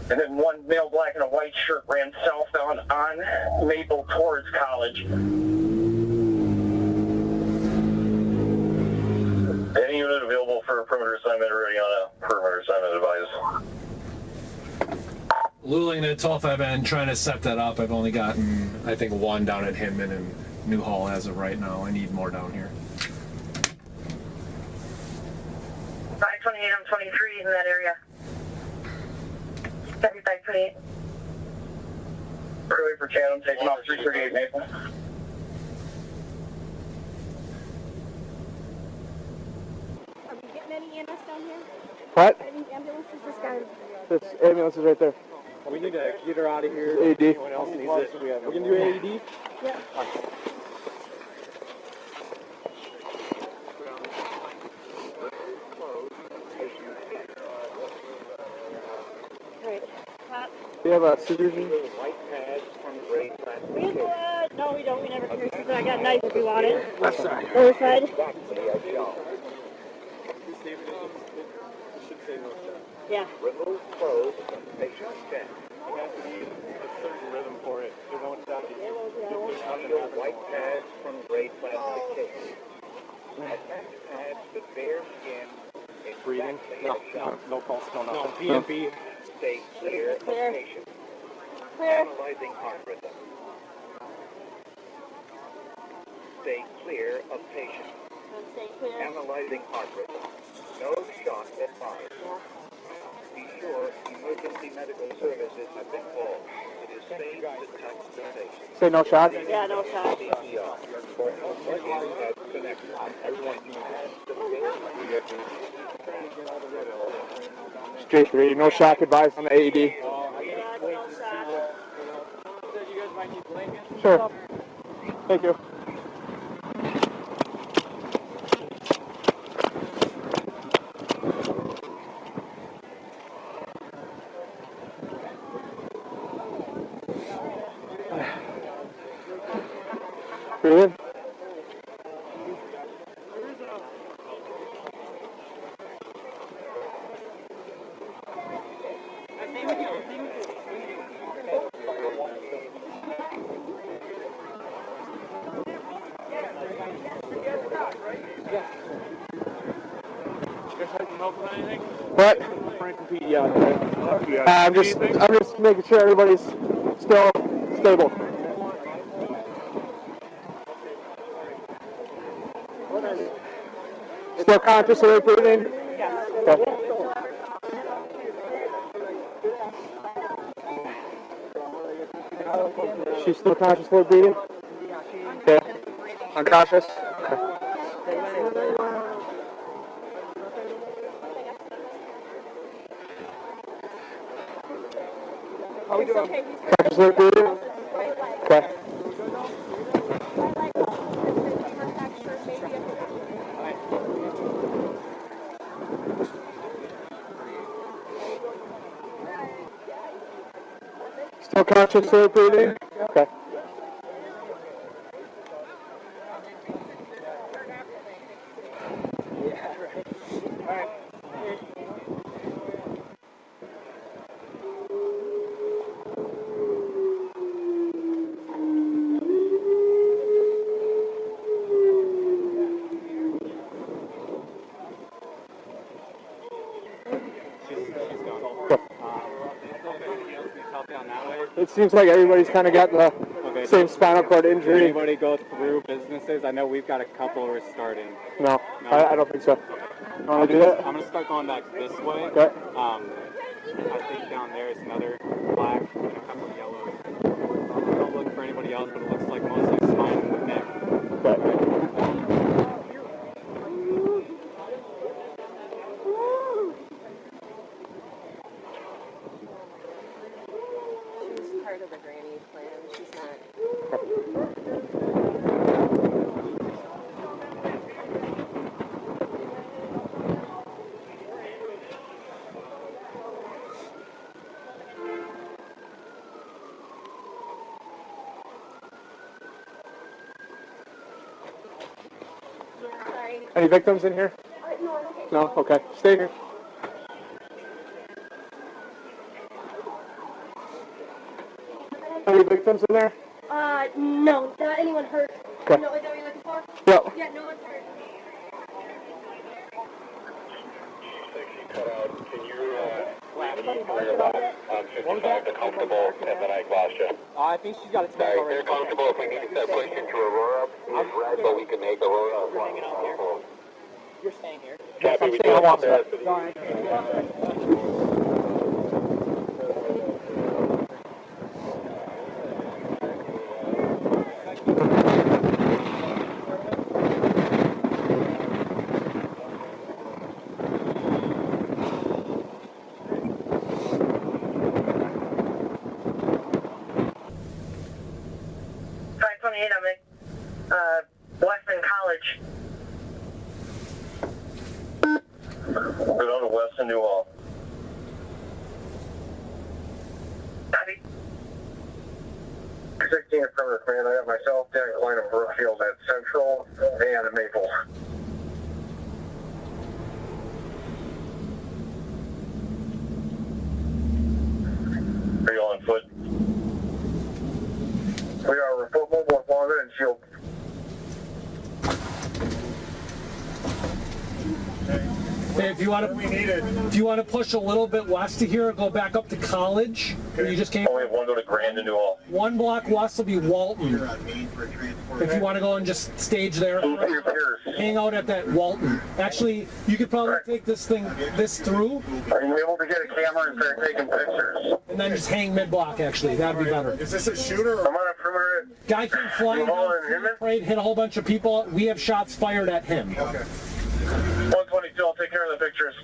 and then one male black in a white shirt ran southbound on Maple towards College. Any unit available for a perimeter assignment already on a perimeter assignment advised. Luling at 12th, I've been trying to set that up. I've only gotten, I think, one down at Hinman and Newhall as of right now. I need more down here. 528 on 23 in that area. 7528. Early for Chatham, taking off 338 Maple. Are we getting any EMS down here? What? Any ambulances? This guy. This ambulance is right there. We need to get her out of here. AED. Anyone else needs it? We can do AED? Yeah. Great. Do you have a scissors? No, we don't. We never carry scissors. I got a knife if you want it. Left side. Other side. Yeah. Remove clothes from patient check. There has to be a certain rhythm for it. It won't stop you. White pads from gray plastic case. Attach pads to bare skin. Breathing? No pulse, no nothing. No, PNP. Stay clear of patient. Analyzing heart rhythm. Stay clear of patient. Stay clear. Analyzing heart rhythm. No shock advised. Be sure emergency medical services have been called. It is safe to touch the patient. Say no shot? Yeah, no shot. Straight 3, no shock advice on the AED. Sure. Thank you. Breathe in. What? I'm just making sure everybody's still stable. Still conscious of breathing? Yes. Okay. She's still conscious of breathing? Okay. Unconscious? Okay. How we doing? Conscious of breathing? Okay. Still conscious of breathing? Okay. It seems like everybody's kind of got the same spinal cord injury. Anybody go through businesses? I know we've got a couple we're starting. No, I don't think so. You want to do that? I'm going to start going back this way. Okay. I think down there is another black and a couple yellows. Don't look for anybody else, but it looks like mostly spine and neck. Okay. Part of the granny plan. She's not. Any victims in here? No? Okay. Stay here. Any victims in there? No, not anyone hurt. Okay. No, is that what you're looking for? Yep. Yeah, no one's hurt. Can you comfortable, and then I lost you. I think she's got a tag already. They're comfortable. If we need to start pushing to Aurora, it's red, but we can make Aurora. You're hanging out here. You're staying here. Yes, I'm staying on Waukesha. I'm at Weston College. We're on to Weston New Hall. Copy. 16 at Perimeter Command. I have myself, Dan Klein and Brookfield at Central and at Maple. Are you on foot? We are foot mobile with Wanda and Shield. Hey, if you want to push a little bit west of here, go back up to College. Where you just came. Only have one go to Grand and New Hall. One block west will be Walton. If you want to go and just stage there, hang out at that Walton. Actually, you could probably take this through. Are you able to get a camera and start taking pictures? And then just hang mid-block, actually. That'd be better. Is this a shooter? I'm on a perimeter. Guy came flying down, hit a whole bunch of people. We have shots fired at him. Okay. 122, I'll take care of the pictures.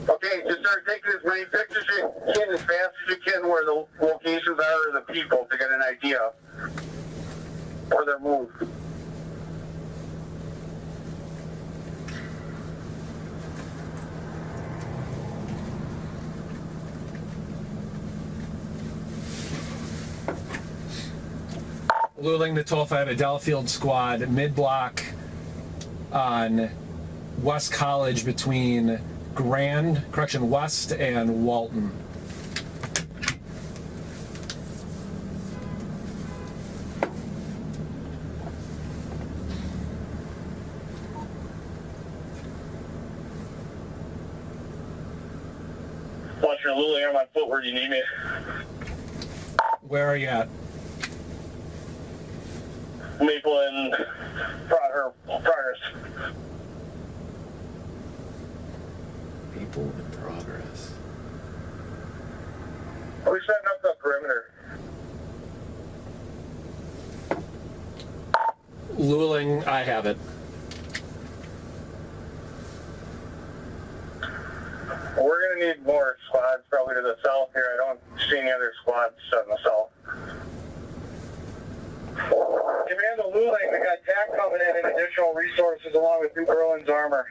Okay, just start taking as many pictures as you can, as fast as you can, where the locations are of the people to get an idea where they're moved. Luling to 12-5 at Delafield squad, mid-block on West College between West and Walton. Watch your Luling on my foot. Where do you need me? Where are you at? Maple and Progress. Maple in progress. Are we setting up the perimeter? Luling, I have it. We're going to need more squads probably to the south here. I don't see any other squads set in the south. Command the Luling, we got TAC coming in and additional resources along with New Orleans armor.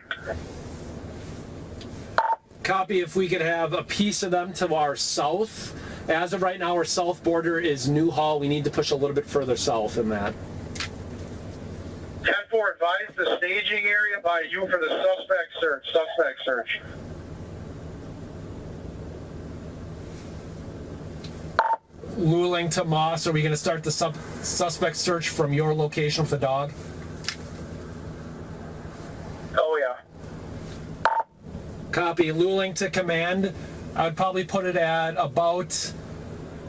Copy. If we could have a piece of them to our south. As of right now, our south border is New Hall. We need to push a little bit further south than that. 10-4, advise the staging area by you for the suspect search. Luling to Moss, are we going to start the suspect search from your location with the dog? Oh, yeah. Copy. Luling to command. I would probably put it at about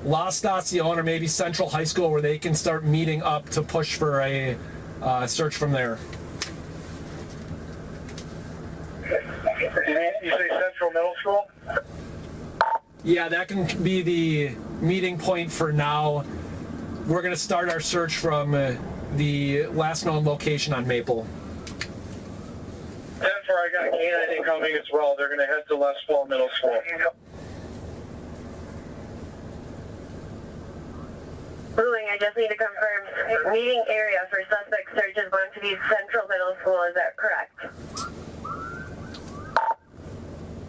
La Stacion or maybe Central High School where they can start meeting up to push for a search from there. You say Central Middle School? Yeah, that can be the meeting point for now. We're going to start our search from the last known location on Maple. 10-4, I got a canine incoming as well. They're going to head to Lindvall Middle School. Luling, I just need to confirm, meeting area for suspect search is going to be Central Middle School, is that correct?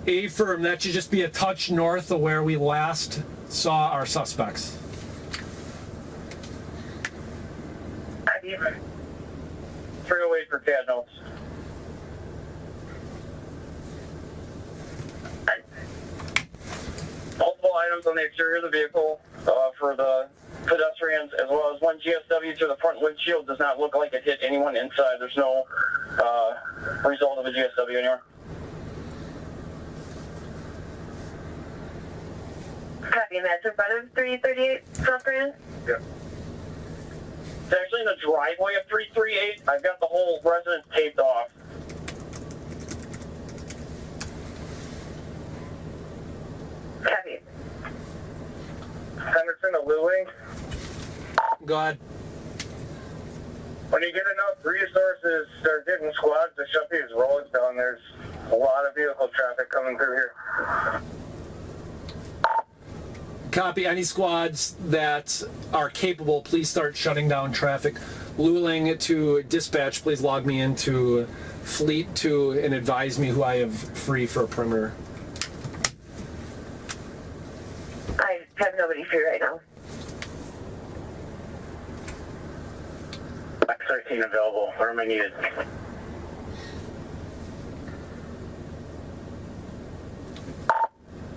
Affirm, that should just be a touch north of where we last saw our suspects. 308 for CAD notes. Multiple items on the exterior of the vehicle for the pedestrians, as well as one GSW to the front windshield. Does not look like it hit anyone inside. There's no result of a GSW anywhere. Copy, and that's in front of 338 South Grand? Yeah. It's actually in the driveway of 338. I've got the whole residence taped off. Copy. Henderson to Lewing. Go ahead. When you get enough resources, start getting squads to shut these roads down. There's a lot of vehicle traffic coming through here. Copy. Any squads that are capable, please start shutting down traffic. Luling to dispatch, please log me into Fleet 2 and advise me who I have free for a perimeter. I have nobody free right now. X13 available. Where am I needed?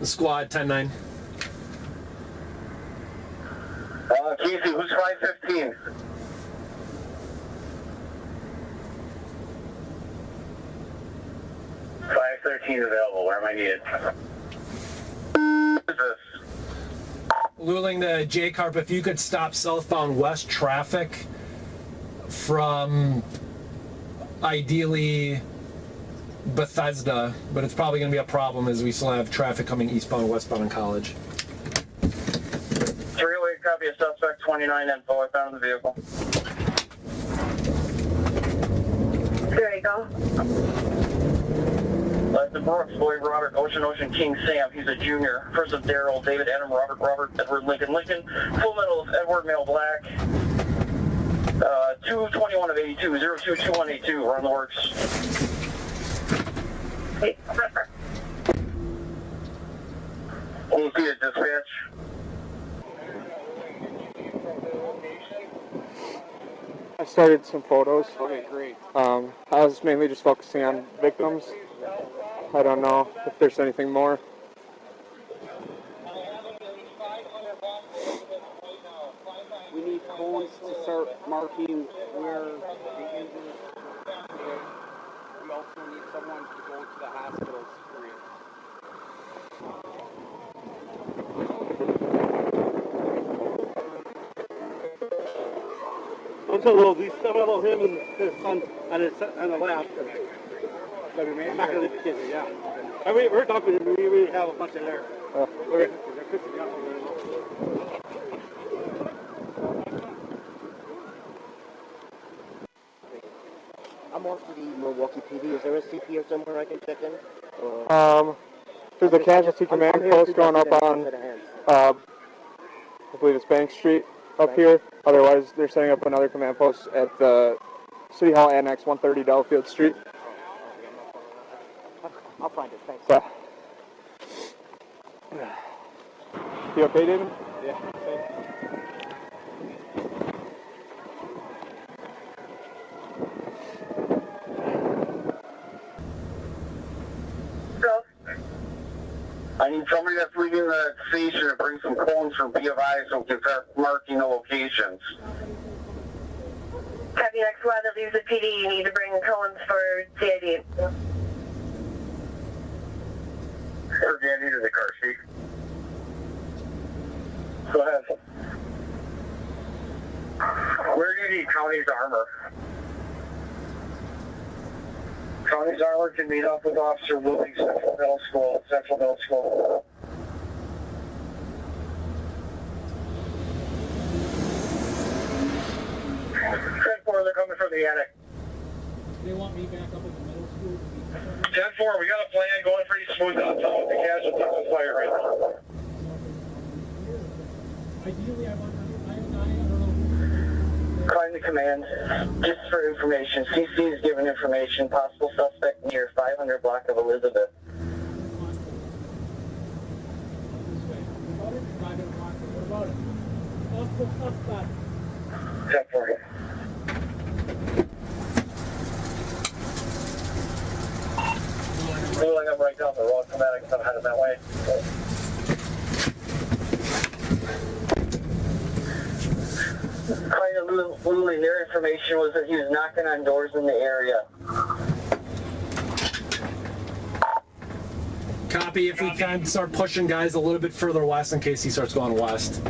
Squad 10-9. Casey, who's 515? $513 available. Where am I needed? What is this? Luling to J-Carp, if you could stop southbound west traffic from ideally Bethesda, but it's probably going to be a problem as we still have traffic coming eastbound, westbound in College. 308, copy a suspect 29 info. I found the vehicle. There you go. The Brooks, Boyd Robert, Ocean King Sam. He's a junior. First of Darrell, David Adam, Robert, Edward Lincoln. Full metal of Edward Male Black. 221 of 82, 022182. We're on the works. Hey, Can you see a dispatch? I started some photos. Okay, great. I was mainly just focusing on victims. I don't know if there's anything more. We need cones to start marking where the injuries are. We also need someone to go to the hospitals for you. I'm so low. We still him and his son on the left. I'm not going to leave the kids, yeah. I mean, we're talking, we really have a bunch in there. I'm off to the Milwaukee PD. Is there a CP or somewhere I can check in? There's a casualty command post going up on, I believe it's Bank Street up here. Otherwise, they're setting up another command post at the City Hall Annex, 130 Delafield Street. I'll find it. Thanks. Yeah. You okay, David? Yeah. I need somebody that's leaving the station to bring some cones from B of I so we can start marking the locations. Copy, next squad that leaves the PD, you need to bring cones for CID. Or Danny to the car seat. Go ahead. Where do you need County's armor? County's armor can meet up with Officer Willing, Central Middle School. 10-4, they're coming from the attic. They want me back up at the middle school. 10-4, we got a plan going pretty smooth outside with the casualties on fire right now. Ideally, I don't know. Calling the command, just for information. CC is giving information. Possible suspect near 500 block of Elizabeth. What about it? Possible suspect. 10-4. Rolling up right down the road, combating, I'm headed that way. Kind of literally their information was that he was knocking on doors in the area. Copy. If we can start pushing guys a little bit further west in case he starts going west.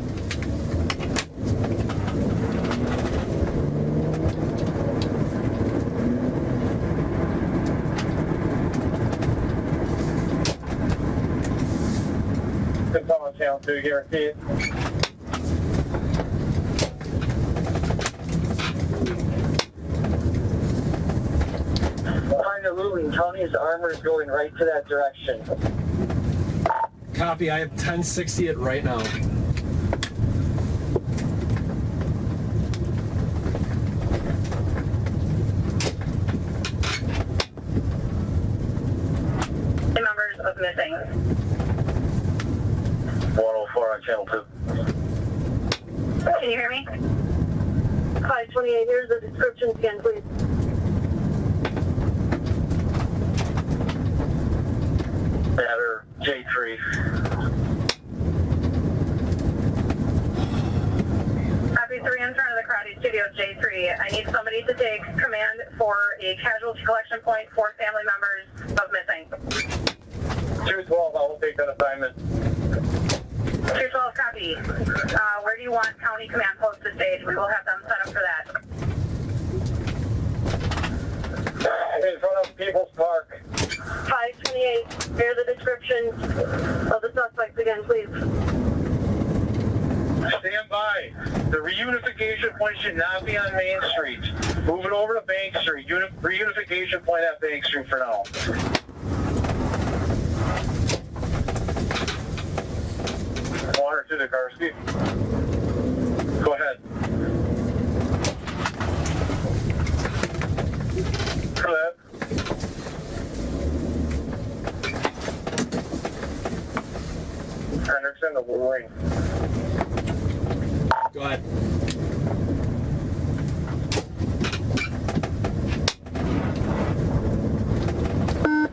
It's on channel 2 here, Keith. Behind the Luling, Tony's armor is going right to that direction. Copy. I have 1060 it right now. The numbers of missing. 104 on channel 2. Can you hear me? 528, here's the descriptions again, please. Matter J3. Copy 3 in front of the Crowdy Studio J3. I need somebody to take command for a casualty collection point for family members of missing. 212, I will take that assignment. 212, copy. Where do you want county command post to stage? We will have them set up for that. In front of People's Park. 528, here's the descriptions of the suspects again, please. Stand by. The reunification point should not be on Main Street. Move it over to Bank Street. Reunification point at Bank Street for now. Water to the Karski. Go ahead. For that. Anderson, the Wolverine. Go ahead.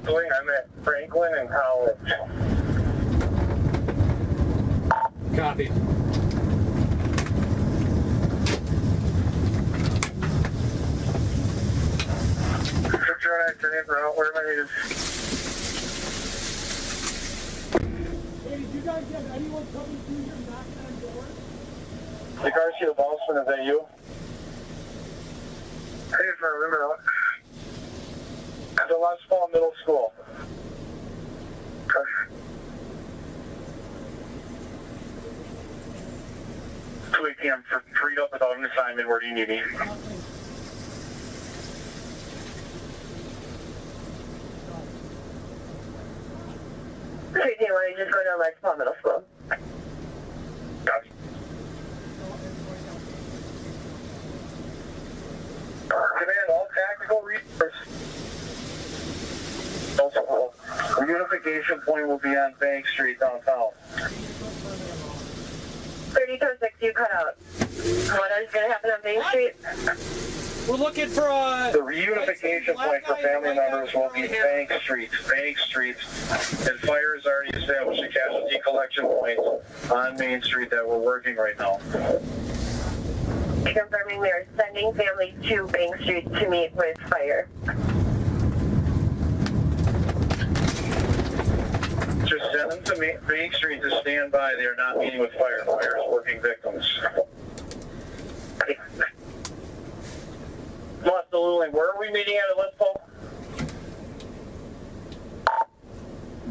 I'm at Franklin and College. Copy. Where am I needed? Hey, did you guys have anyone coming through here knocking on doors? The Garcia Boston, is that you? Hey, if I remember, at the West Fall Middle School. 2 a.m. for freed up without an assignment. Where do you need me? Okay, do you want to just go to West Palm Middle School? Gotcha. Command all tactical resources. The unification point will be on Bank Street downtown. 3206, you cut out. What is going to happen on Main Street? We're looking for the reunification point for family members will be Bank Street. Bank Street. And fire has already established a casualty collection point on Main Street that we're working right now. Confirming we are sending families to Bank Street to meet with fire. Just send them to Bank Street to stand by. They are not meeting with fire. Fire is working victims. West Luling, where are we meeting at Lindvall?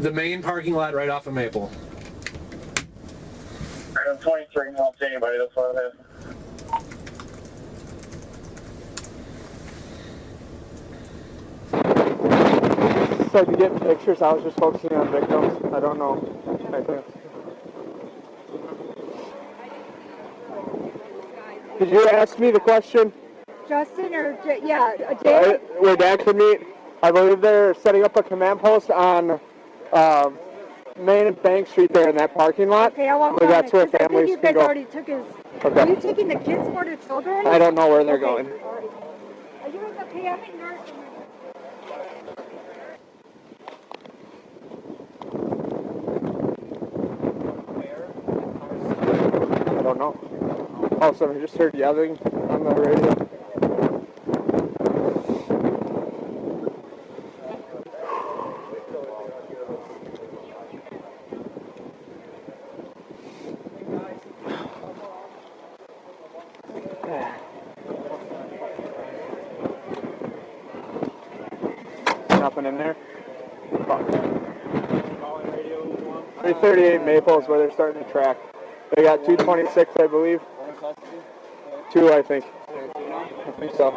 the main parking lot right off of Maple. I'm 23, I don't see anybody, that's what it is. So to get pictures, I was just focusing on victims. I don't know. I think. Did you ask me the question? Justin or Jay? Where Dad could meet. I believe they're setting up a command post on Main and Bank Street there in that parking lot. Okay, I want that's where families you can guys go. already took his. Okay. Are you taking the kids for the children? I don't know where they're going. Are you guys okay? I'm in nurse. I don't know. All of a sudden I just heard yelling on the radio. nothing in there. 338 Maple is where they're starting to track. They got 226, I believe. 2, I think. I think so.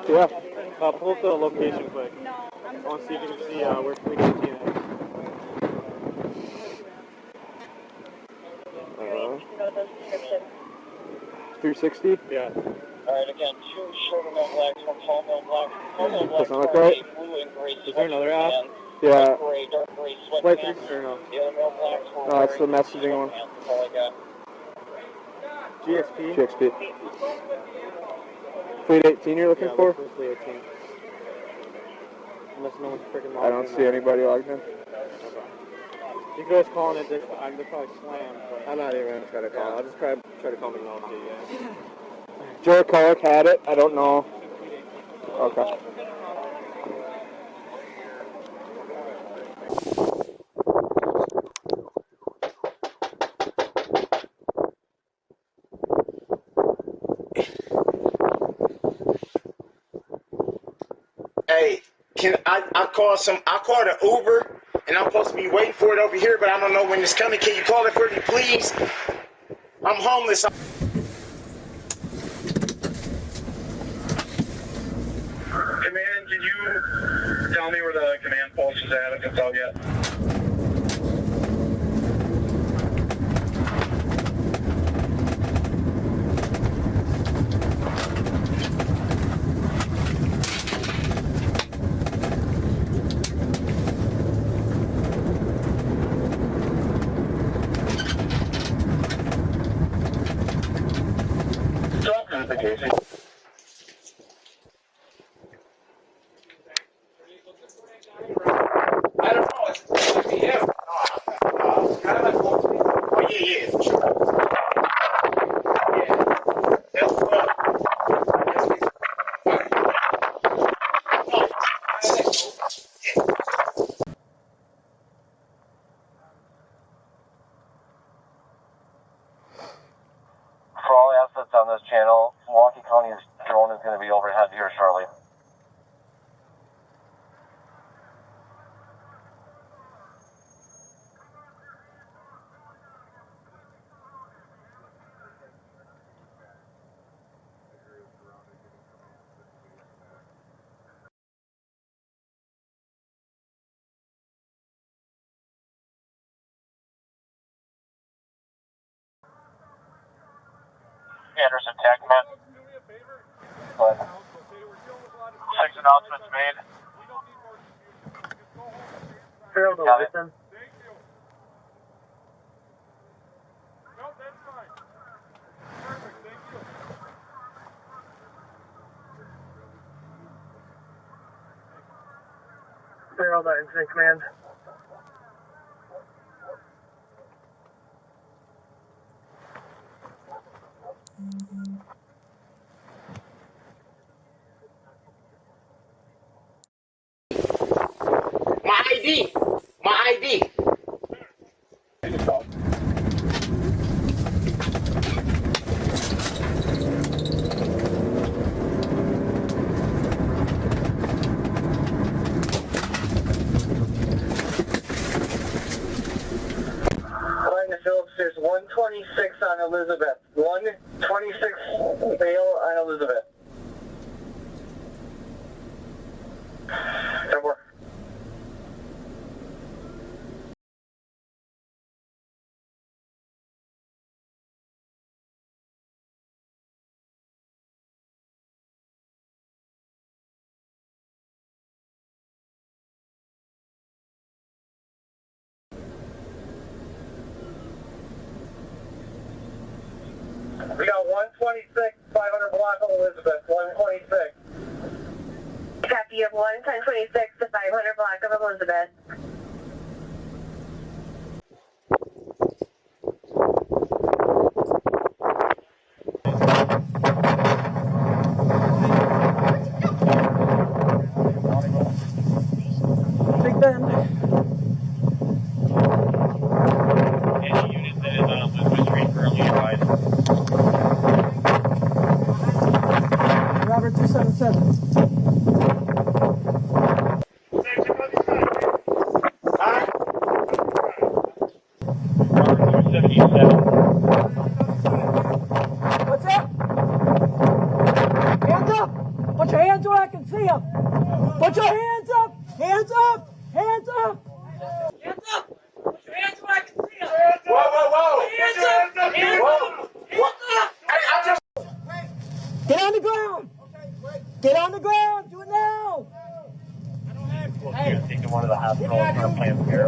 Yeah. Pull up the location quick. I want to see if you can see where 318 is. 360? Yeah. Alright, again, 2 shorter mill blacks, 1 tall mill black. Tall mill black, Doesn't look right. blue and gray. Is there another app? Yeah. Gray, dark gray Wait, sweatpants. or no? The other mill blacks were No, that's the messaging one. That's all I got. GXP? GXP. Fleet 18 you're looking for? Fleet 18. Unless no one's freaking logged in. I don't see anybody logged in. You guys calling it, they're probably slammed. But I'm not even going to try to call. I'll just try to call McNulty, yeah. Joe Clark had it. I don't know. Okay. Hey, I called an Uber and I'm supposed to be waiting for it over here, but I don't know when it's coming. Can you call it for me, please? I'm homeless. Command, can you tell me where the command post is at if it's out yet? Casey. I don't know. It's like him. Oh, yeah, for sure. Yeah. That's what. For all assets on this channel, Milwaukee County's drone is going to be overhead here shortly. Anderson, TAC command. Go ahead. 6 announcements made. Failed to listen. Failed that incident command. My ID. My ID. Phillips, there's 126 on Elizabeth. 126 bail on Elizabeth. Over. We got 126, 500 block of Elizabeth, 126. Copy, you have 126 to 500 block of Elizabeth. up! Put your hands up! Hands up! Hands up! Hands up! Put your hands where I can see them! Whoa! Hands up! Hands up! Hands up! Get on the ground! Get on the ground! Do it now! Hey, taking one of the hospitals for a plan here.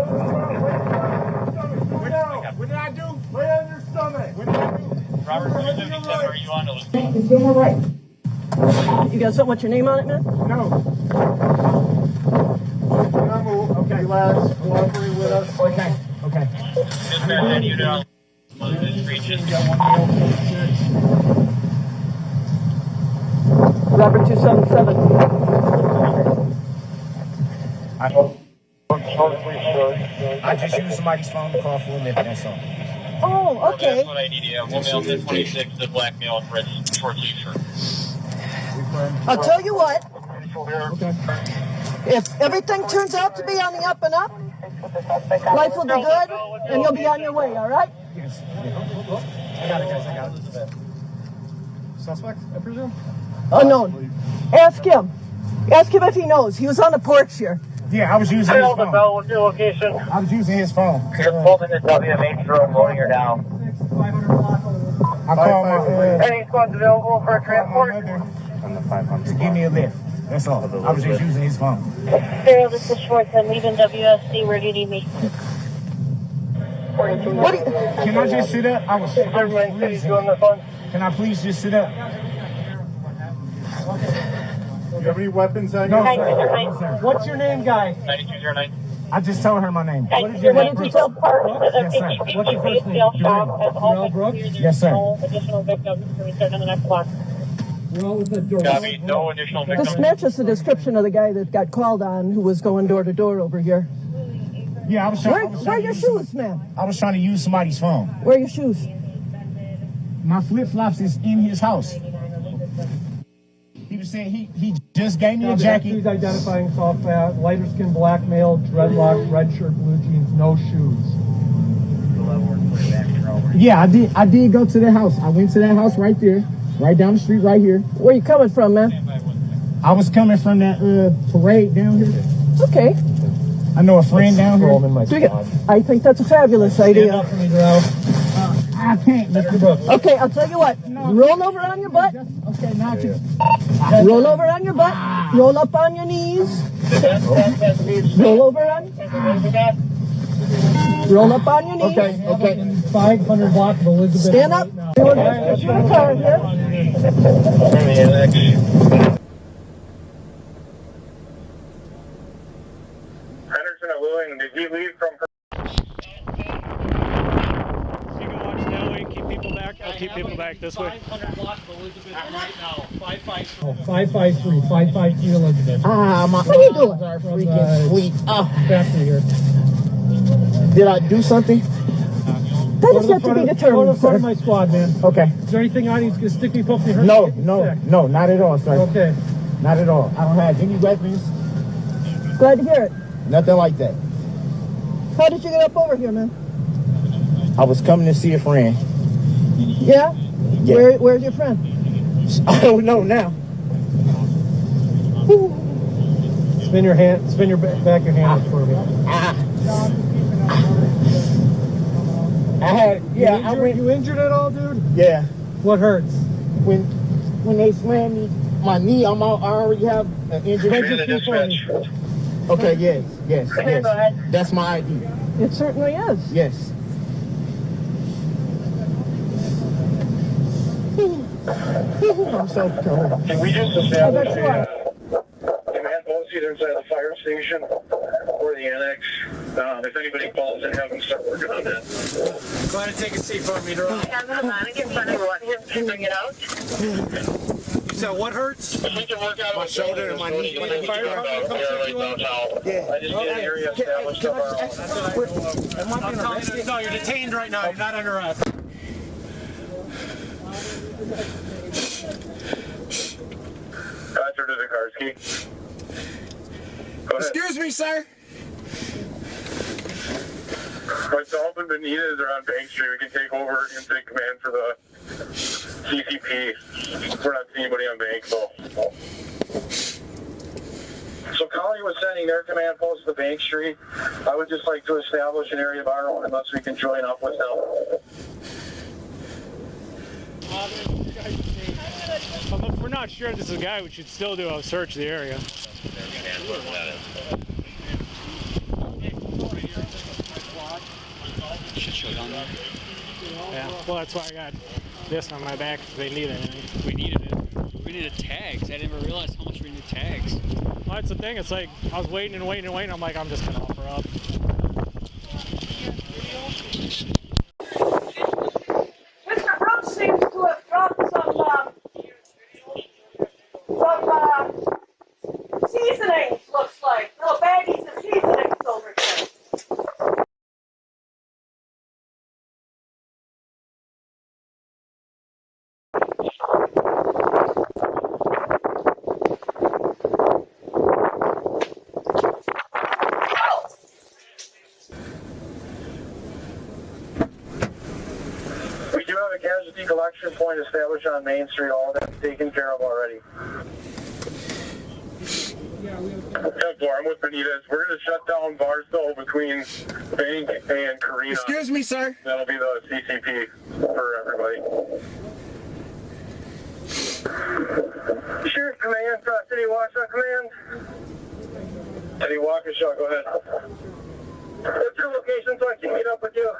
What did I do? Lay on your stomach. What did I do? Robert, are you on the It's on my right. You got something with your name on it, man? No. Okay, lads, cooperate with us. Okay. Dispatch unit on this region. Robert 277. I just used somebody's phone to call for a living, that's all. Oh, okay. That's what I need. Yeah, 1 male 1026, the black male in red short sleeve shirt. I'll tell you what. If everything turns out to be on the up and up, life will be good, and you'll be on your way, all right? Yes. I got it. Suspect, I presume? Unknown. Ask him. Ask him if he knows. He was on the porch here. Yeah, I was using his phone. What's your location? I was using his phone. You're holding the WMH road, loading her down. I called my Any squads available for a transport? On the 500 to give me a lift. That's all. I was just using his phone. Darrell, this is Schwartz. I'm leaving WSC. Where do you need me? Can I just sit up? I was Can I please just sit up? You have any weapons on you? No, sir. What's your name, guy? 9209. I just told her my name. What did you tell Park? Yes, sir. What's your first name? Darrell Brooks? Yes, sir. Additional victims. Can we start on the next block? Copy. No additional victims. This matches the description of the guy that got called on who was going door to door over here. Yeah, I was trying. Where are your shoes, man? I was trying to use somebody's phone. Where are your shoes? My flip-flops is in his house. He was saying he just gave me a jacket. He's identifying soft fat, lighter skin, black male, dreadlocks, red shirt, blue jeans, no shoes. Yeah, I did go to the house. I went to that house right there, right down the street, right here. Where you coming from, man? I was coming from that parade down here. Okay. I know a friend down here. I think that's a fabulous idea. I can't, Mr. Brooks. Okay, I'll tell you what. Roll over on your butt. Okay, now roll over on your butt. Roll up on your knees. Roll over on. Roll up on your knees. Okay. 500 block of Elizabeth. Stand up. We're going to get you in a car here. Henderson and Willing, did he leave from I'll keep people back this way. 500 block of Elizabeth right now. 553. 553, 553 Elizabeth. Ah, my What are you doing? are freaking sweet. Factory here. Did I do something? That is yet to be Go to determined, the front sir. of my squad, man. Okay. Is there anything I need to stick me, poke me, hurt No, me? no, not at all, sir. Okay. Not at all. I don't have any weapons. Glad to hear it. Nothing like that. How did you get up over here, man? I was coming to see a friend. Yeah? Yeah. Where's your friend? I don't know now. Spin your back your hand for me. You injured at all, dude? Yeah. What hurts? When they slammed me, my knee, I already have an injury. Okay, yes. That's my ID. It certainly is. Yes. I'm so cold. Can we just establish command post either inside the fire station or the annex? If anybody calls in, have them start working on that. Go ahead and take a seat for me, Darrell. Have the mechanic in front of him to bring it out. You said what hurts? We can work out My shoulder and my knee. Fire department come check you out? Yeah. I just need an area established of our own. I'm telling you, no, you're detained right now. You're not under arrest. Concert to Zakarsky. Go ahead. Excuse me, sir. Myself and Benitez are on Bank Street. We can take over and take command for the CCP. We're not seeing anybody on Bank, so. with sending their command post to Bank Street. I would just like to establish an area of our own unless we can join up with them. If we're not sure this is a guy, we should still do a search of the area. Should show down there. Yeah, well, that's why I got this on my back if they need anything. We needed it. We needed tags. I didn't even realize how much we needed tags. Well, that's the thing. It's like I was waiting and waiting and waiting. I'm like, I'm just going to offer up. Mr. Brooks seems to have dropped some seasonings, looks like. Little baggies of seasonings over here. We do have a casualty collection point established on Main Street. All of that's taken care of already. I'm with Benitez. We're going to shut down Barstow between Bank and Carina. Excuse me, sir. That'll be the CCP for everybody. Sheriff Command, City Waukesha Command. City Waukesha, go ahead. What's your location so I can meet up with you?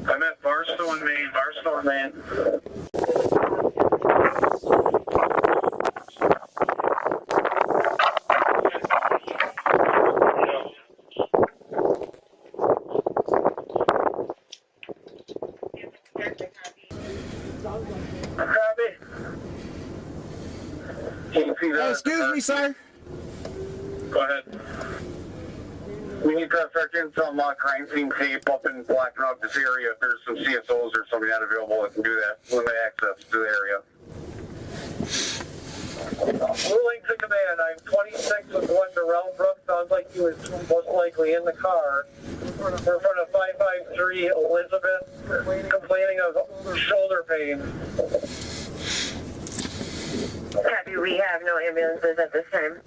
I'm at Barstow and Main. Barstow and Main. Excuse me, sir. Go ahead. We need to start getting some crime scene tape up in Black Rock, this area. If there's some CSOs or somebody not available that can do that, limit access to the area. Ruling to command, I'm 26 with one Darrell Brooks. Sounds like he was most likely in the car. We're in front of 553 Elizabeth, complaining of shoulder pain. Copy, we have no ambulances at this time.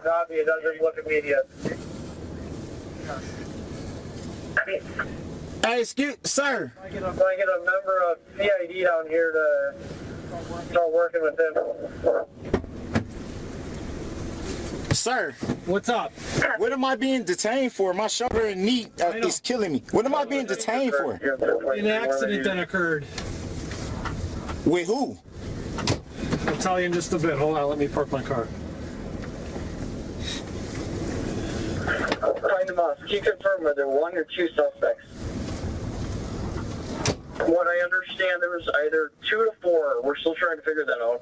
Copy, it doesn't look immediate. Hey, excuse, sir. I get a member of CID down here to start working with him. Sir. What's up? What am I being detained for? My shoulder and knee is killing me. What am I being detained for? An accident that occurred. With who? I'll tell you in just a bit. Hold on, let me park my car. Find them off. Can you confirm whether one or two suspects? From what I understand, there was either 2 to 4. We're still trying to figure that out.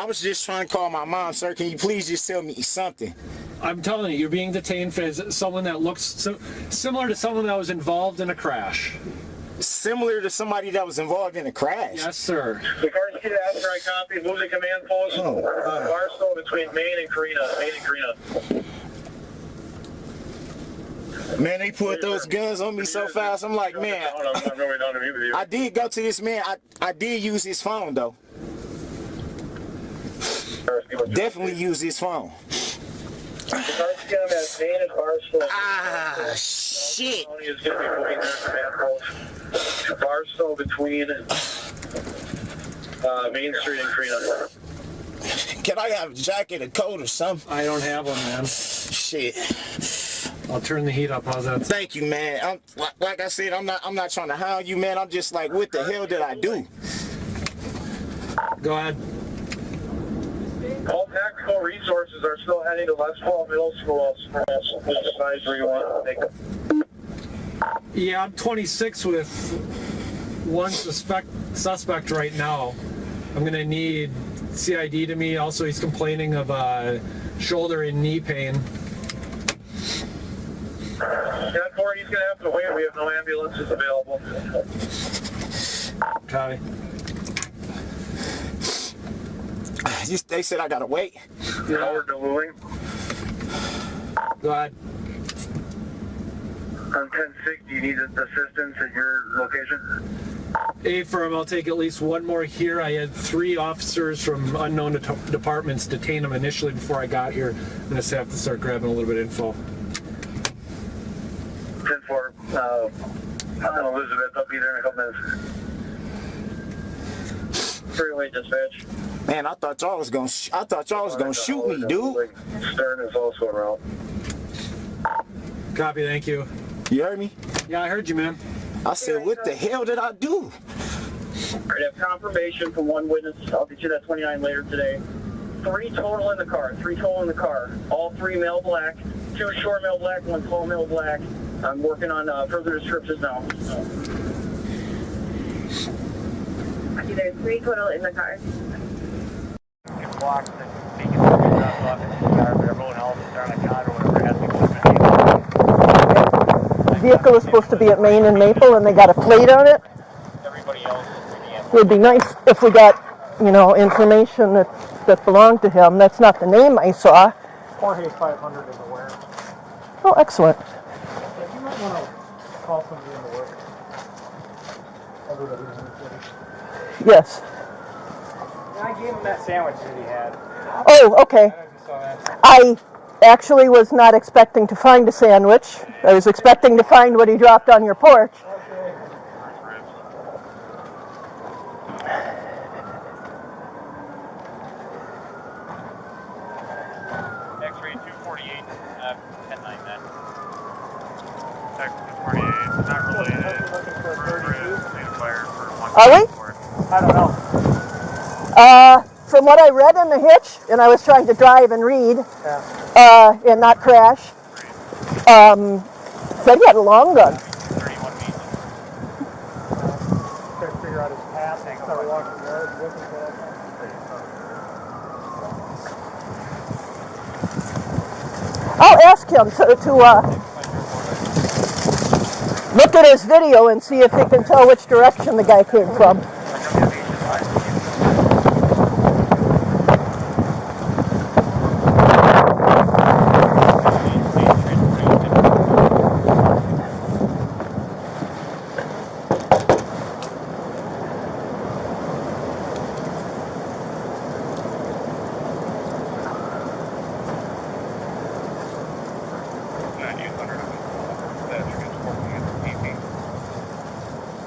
I was just trying to call my mom, sir. Can you please just tell me something? I'm telling you, you're being detained for someone that looks similar to someone that was involved in a crash. Similar to somebody that was involved in a crash? Yes, sir. The car seat after I copied, move the command post. Barstow between Main and Carina. Man, they put those guns on me so fast. I'm like, man. I'm going down to meet with you. I did go to this man. I did use his phone, though. Definitely use his phone. Ah, shit. Barstow between Main Street and Carina. Can I have a jacket, a coat, or something? I don't have one, man. Shit. I'll turn the heat up. How's that? Thank you, man. Like I said, I'm not trying to hound you, man. I'm just like, what the hell did I do? Go ahead. All tactical resources are still heading to Westfall Middle School. Decide where you want to take them. Yeah, I'm 26 with one suspect right now. I'm gonna need CID to me. Also, he's complaining of shoulder and knee pain. 10-4, he's gonna have to wait. We have no ambulances available. Copy. They said I gotta wait. Howard DeLuing. Go ahead. On 1060, you need assistance at your location? A-firm, I'll take at least one more here. I had 3 officers from unknown departments detain them initially before I got here. I'm going to have to start grabbing a little bit of info. 10-4, I'm Elizabeth. I'll be there in a couple minutes. Freeway dispatch. Man, I thought y'all was gonna shoot me, dude. Stern is also around. Copy, thank you. You heard me? Yeah, I heard you, man. I said, what the hell did I do? I have confirmation from one witness. I'll get you that 29 later today. 3 total in the car. 3 total in the car. All 3 male black. 2 short male black, 1 tall male black. I'm working on further descriptions now. There's 3 total in the car. The vehicle is supposed to be at Main and Maple, and they got a plate on it. It would be nice if we got, you know, information that belonged to him. That's not the name I saw. Jorge 500 is aware. Oh, excellent. Yeah, you might want to call somebody in the work. Everybody in the city. Yes. I gave him that sandwich that he had. Oh, okay. I don't know if you saw that. I actually was not expecting to find a sandwich. I was expecting to find what he dropped on your porch. X-ray 248, 10-9 then. X-ray 248, not related. Fire for 1. Are we? I don't know. From what I read in the hitch, and I was trying to drive and read, and not crash, said he had a long gun. 31 meters. Try to figure out his path. Start walking the yard with him. I'll ask him to look at his video and see if he can tell which direction the guy came from.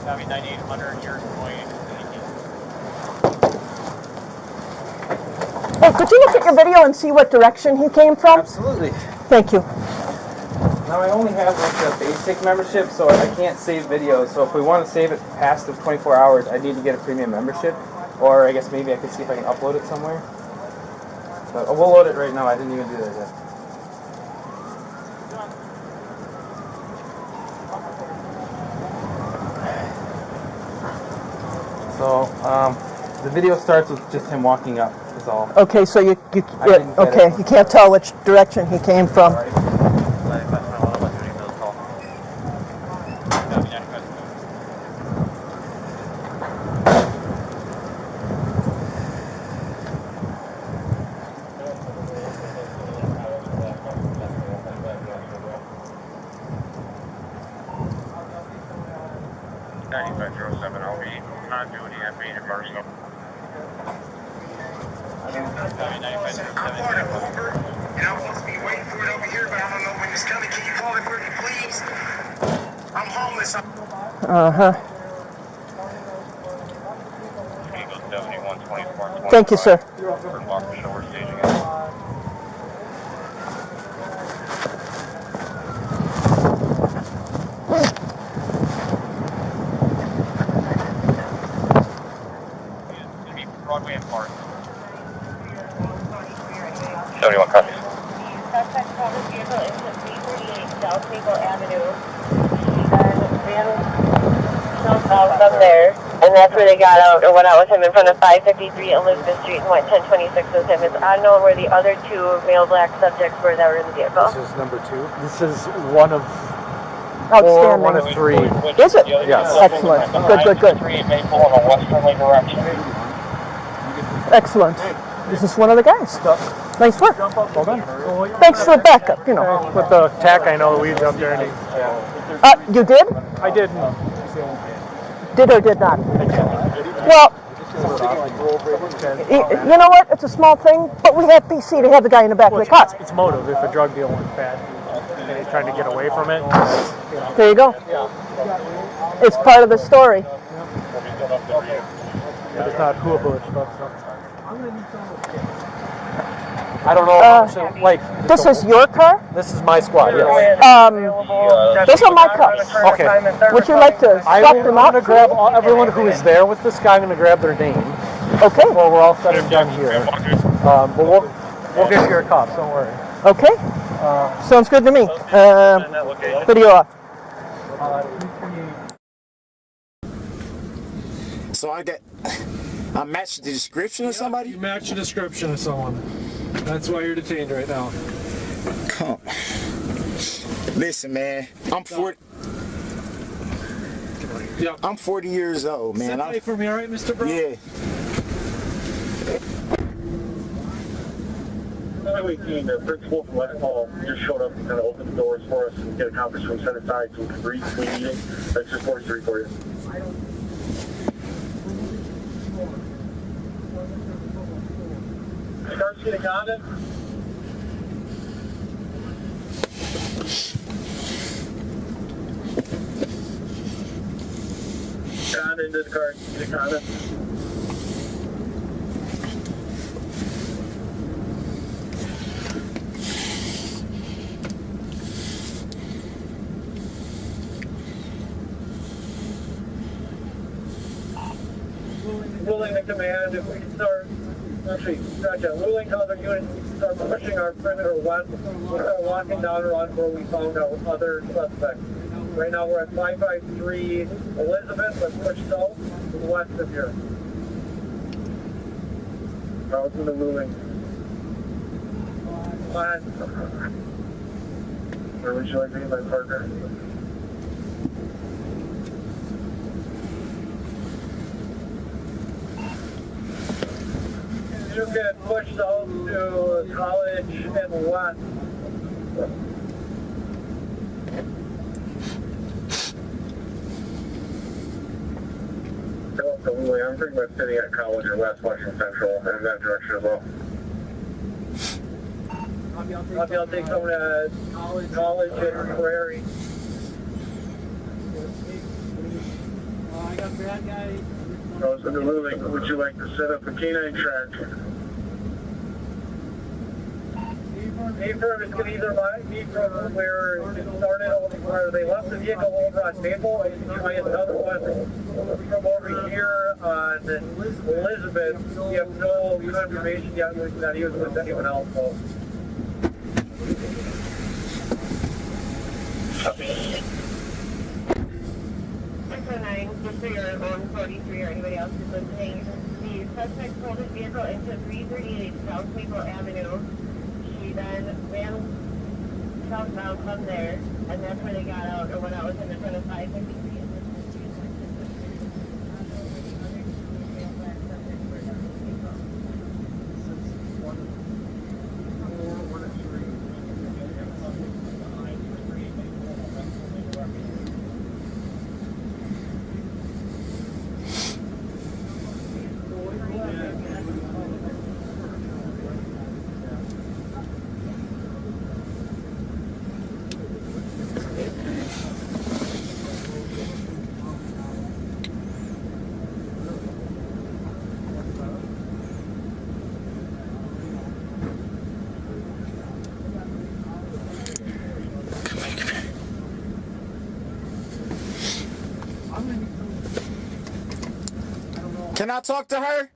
Copy 9800, you're going Hey, could you look at your video and see what direction he came from? Absolutely. Thank you. Now I only have like a basic membership, so I can't save videos. So if we want to save it past the 24 hours, I need to get a premium membership. Or I guess maybe I could see if I can upload it somewhere. But we'll load it right now. I didn't even do that yet. So the video starts with just him walking up. Is all. Okay, so you can't tell which direction he came from. Thank you, sir. Broadway and Park. 71 copies. Suspect covered vehicle is at 338 South Maple Avenue. And from there, and that's where they got out or went out with him in front of 553 Elizabeth Street and went 1026 with him. It's unknown where the other 2 male black subjects were that were in the vehicle. This is number 2. This is one of Outstanding. 1 of 3. Is it? Yes. Excellent. Good, good, good. Maple in a westerly direction. Excellent. Is this one of the guys? Nice work. Well done. Thanks for the backup, you know. With the tack, I know we jumped there. You did? I did. Did or did not? Well, you know what? It's a small thing, but we have PC to have the guy in the back of the car. It's motive. If a drug deal went bad and he's trying to get away from it. There you go. It's part of the story. It's not cool stuff. I don't know. So, like, this is your car? This is my squad. Yes. Those are my cups. Okay. Would you like to stop them out? I'm going to grab everyone who is there with this guy. I'm going to grab their name. Okay. Well, we're all set and done here. But we'll get you your cops. Don't worry. Okay. Sounds good to me. Video off. So I matched the description of somebody? You matched the description of someone. That's why you're detained right now. Listen, man, I'm 40. Yep. I'm 40 years old, man. Step away from me, all right, Mr. Brown? Yeah. Highway team, the principal from Lindvall just showed up and kind of opened the doors for us and get a conference room set aside so we can brief between meetings. That's just 43 for you. Starsky to Condon. Condon to the car, to Condon. Ruling the command, if we start, actually, gotcha, ruling other units, start pushing our perimeter west, we'll start walking down around where we found our other suspects. Right now we're at 553 Elizabeth, let's push south to the west of here. Out in the ruling. Fine. Where would you like to be, my partner? You can push south to College and west. Absolutely, I'm pretty much sitting at College or West Washington Central in that direction as well. I'll take someone at College and Prairie. I got bad guys. So the ruling, would you like to set up a canine track? A-firm is going to either be from where it started, where they left the vehicle over on Maple, and you might have another one from over here on Elizabeth. You have no confirmation yet that he was with anyone else, so. Just so you're on 43 or anybody else who's listening, the suspect pulled his vehicle into 338 South Maple Avenue. She then ran southbound from there, and that's where they got out or went out within the front of 553. Can I talk to her?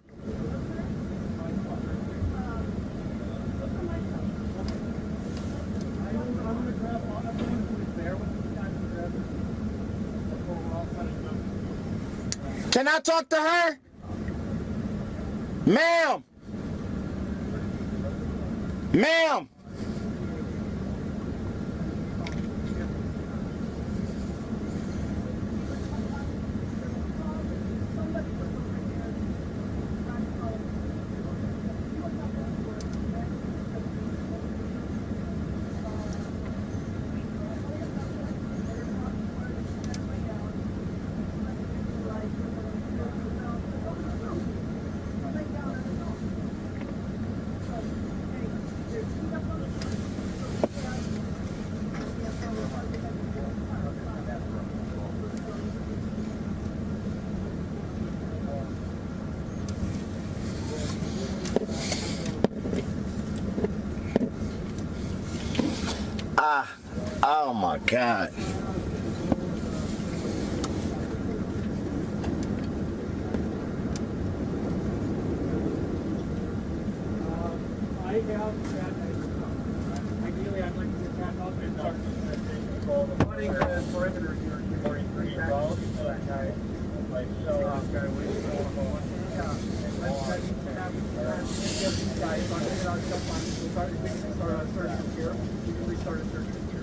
Can I talk to her? Ma'am! Ma'am! Oh my God. I have that. Ideally, I'd like to get that up and start running the perimeter here. You've already pretty well. That guy. So, guy waiting for let's need to have these guys. So I'm going to get our stuff on. We'll start a search from here. We can restart a search from here.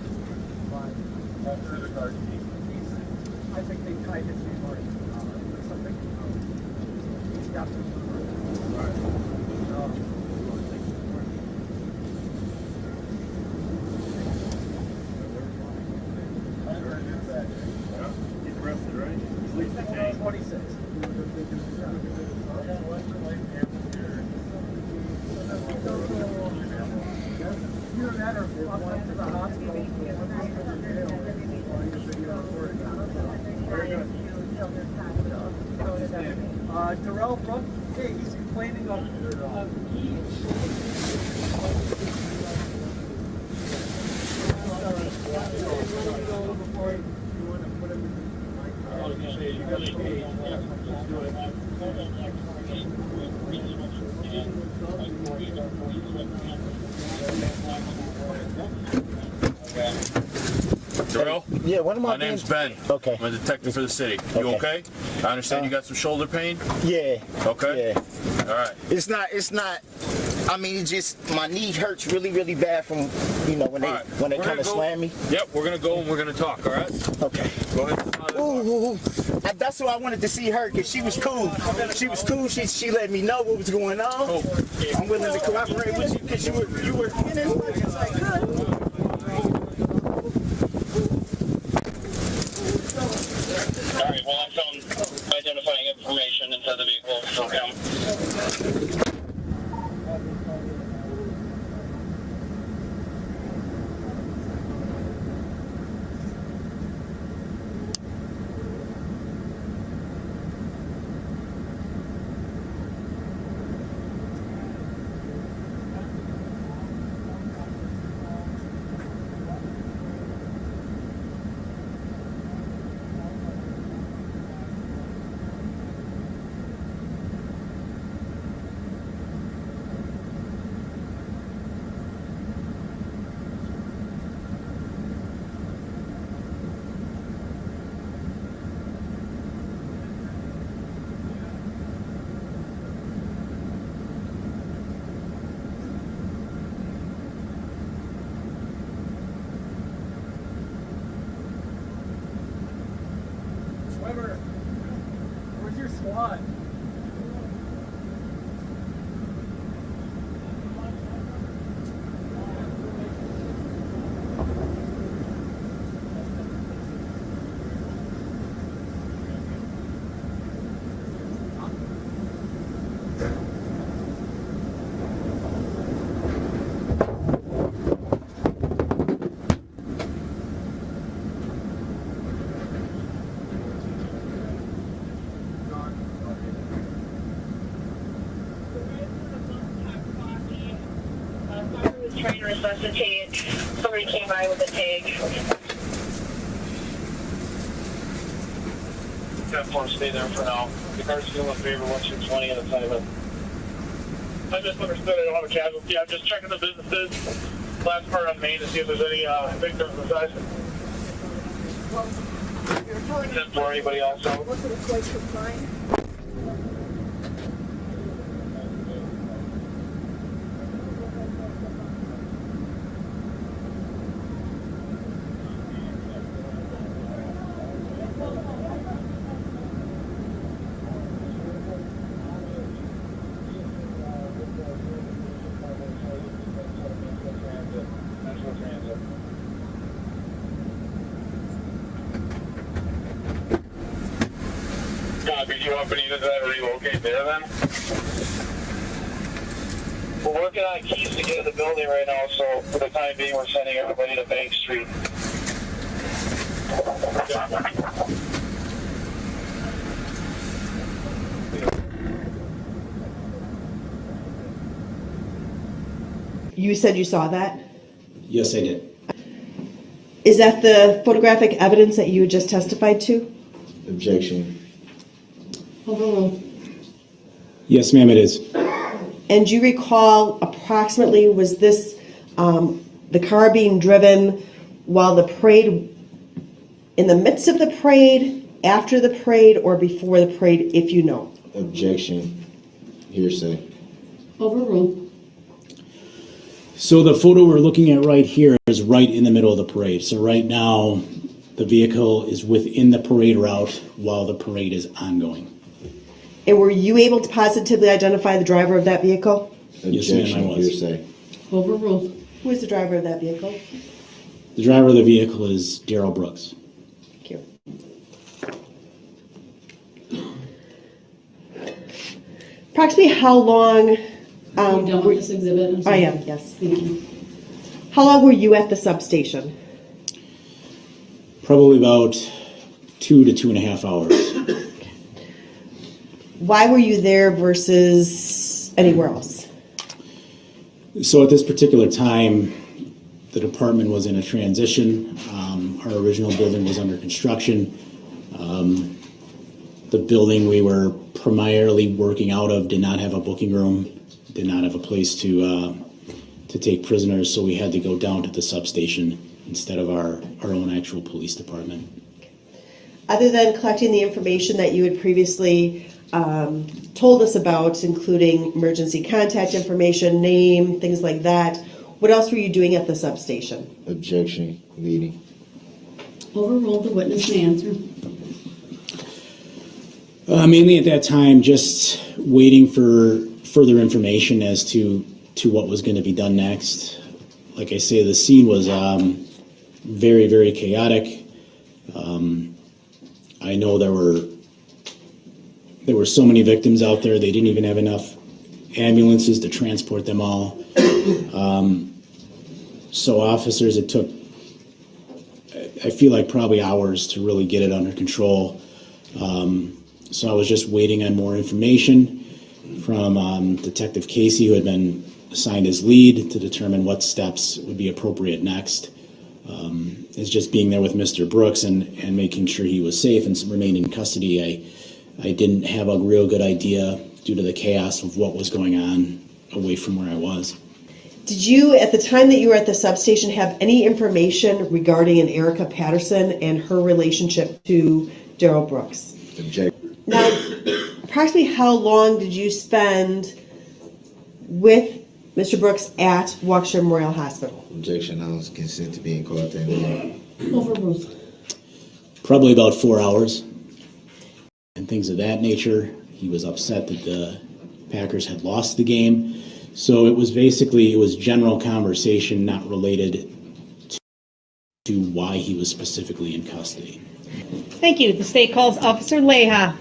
Through the car. I think they tied his name or something. He's got some. All right. He's arrested, right? He's leaving the tank. 26. Either that or up to the hospital. Darrell Brook, hey, he's complaining of Darrell? Yeah, what am I My name's Ben. Okay. I'm a detective for the city. You okay? I understand you got some shoulder pain? Yeah. Okay? Yeah. All right. It's not, I mean, it's just, my knee hurts really, really bad from, you know, when they kind of slam me. Yep, we're going to go and we're going to talk, all right? Okay. Go ahead. Ooh. That's why I wanted to see her, because she was cool. She was cool. She let me know what was going on. Cool. I'm willing to cooperate with you, because you were in it. It's like, good. Alright, well, I'm found identifying information inside the vehicle, so come. Where's your squad? Trying to resuscitate. Somebody came by with a tag. 10-4, stay there for now. The car's still in favor once you're 20 at a time. I misunderstood. I don't have a casualty. I'm just checking the businesses. Last part on Main to see if there's any victims besides. 10-4, anybody else out? Look at the place for fine. Did you want Benita to relocate there then? We're working on keys to get in the building right now, so for the time being, we're sending everybody to Bank Street. You said you saw that? Yes, I did. Is that the photographic evidence that you had just testified to? Objection. Overruled. Yes, ma'am, it is. And do you recall approximately, was this the car being driven while the parade, in the midst of the parade, after the parade, or before the parade, if you know? Objection. Hearsay. Overruled. So the photo we're looking at right here is right in the middle of the parade. So right now, the vehicle is within the parade route while the parade is ongoing. And were you able to positively identify the driver of that vehicle? Yes, ma'am, I was. Hearsay. Overruled. Who is the driver of that vehicle? The driver of the vehicle is Darrell Brooks. Thank you. Approximately how long? Are you done with this exhibit? I am, yes. Thank you. How long were you at the substation? Probably about 2 to 2.5 hours. Why were you there versus anywhere else? So at this particular time, the department was in a transition. Our original building was under construction. The building we were primarily working out of did not have a booking room, did not have a place to take prisoners, so we had to go down to the substation instead of our own actual police department. Other than collecting the information that you had previously told us about, including emergency contact information, name, things like that, what else were you doing at the substation? Objection. Leading. Overruled. The witness may answer. Mainly at that time, just waiting for further information as to what was going to be done next. Like I say, the scene was very, very chaotic. I know there were so many victims out there, they didn't even have enough ambulances to transport them all. So officers, it took, I feel like probably hours to really get it under control. So I was just waiting on more information from Detective Casey, who had been assigned as lead to determine what steps would be appropriate next. It's just being there with Mr. Brooks and making sure he was safe and remained in custody. I didn't have a real good idea due to the chaos of what was going on away from where I was. Did you, at the time that you were at the substation, have any information regarding an Erica Patterson and her relationship to Darrell Brooks? Objection. Now, approximately how long did you spend with Mr. Brooks at Waukesha Memorial Hospital? Objection. I was consent to being called in. Overruled. Probably about 4 hours and things of that nature. He was upset that the Packers had lost the game. So it was general conversation, not related to why he was specifically in custody. Thank you. The state calls Officer Leha.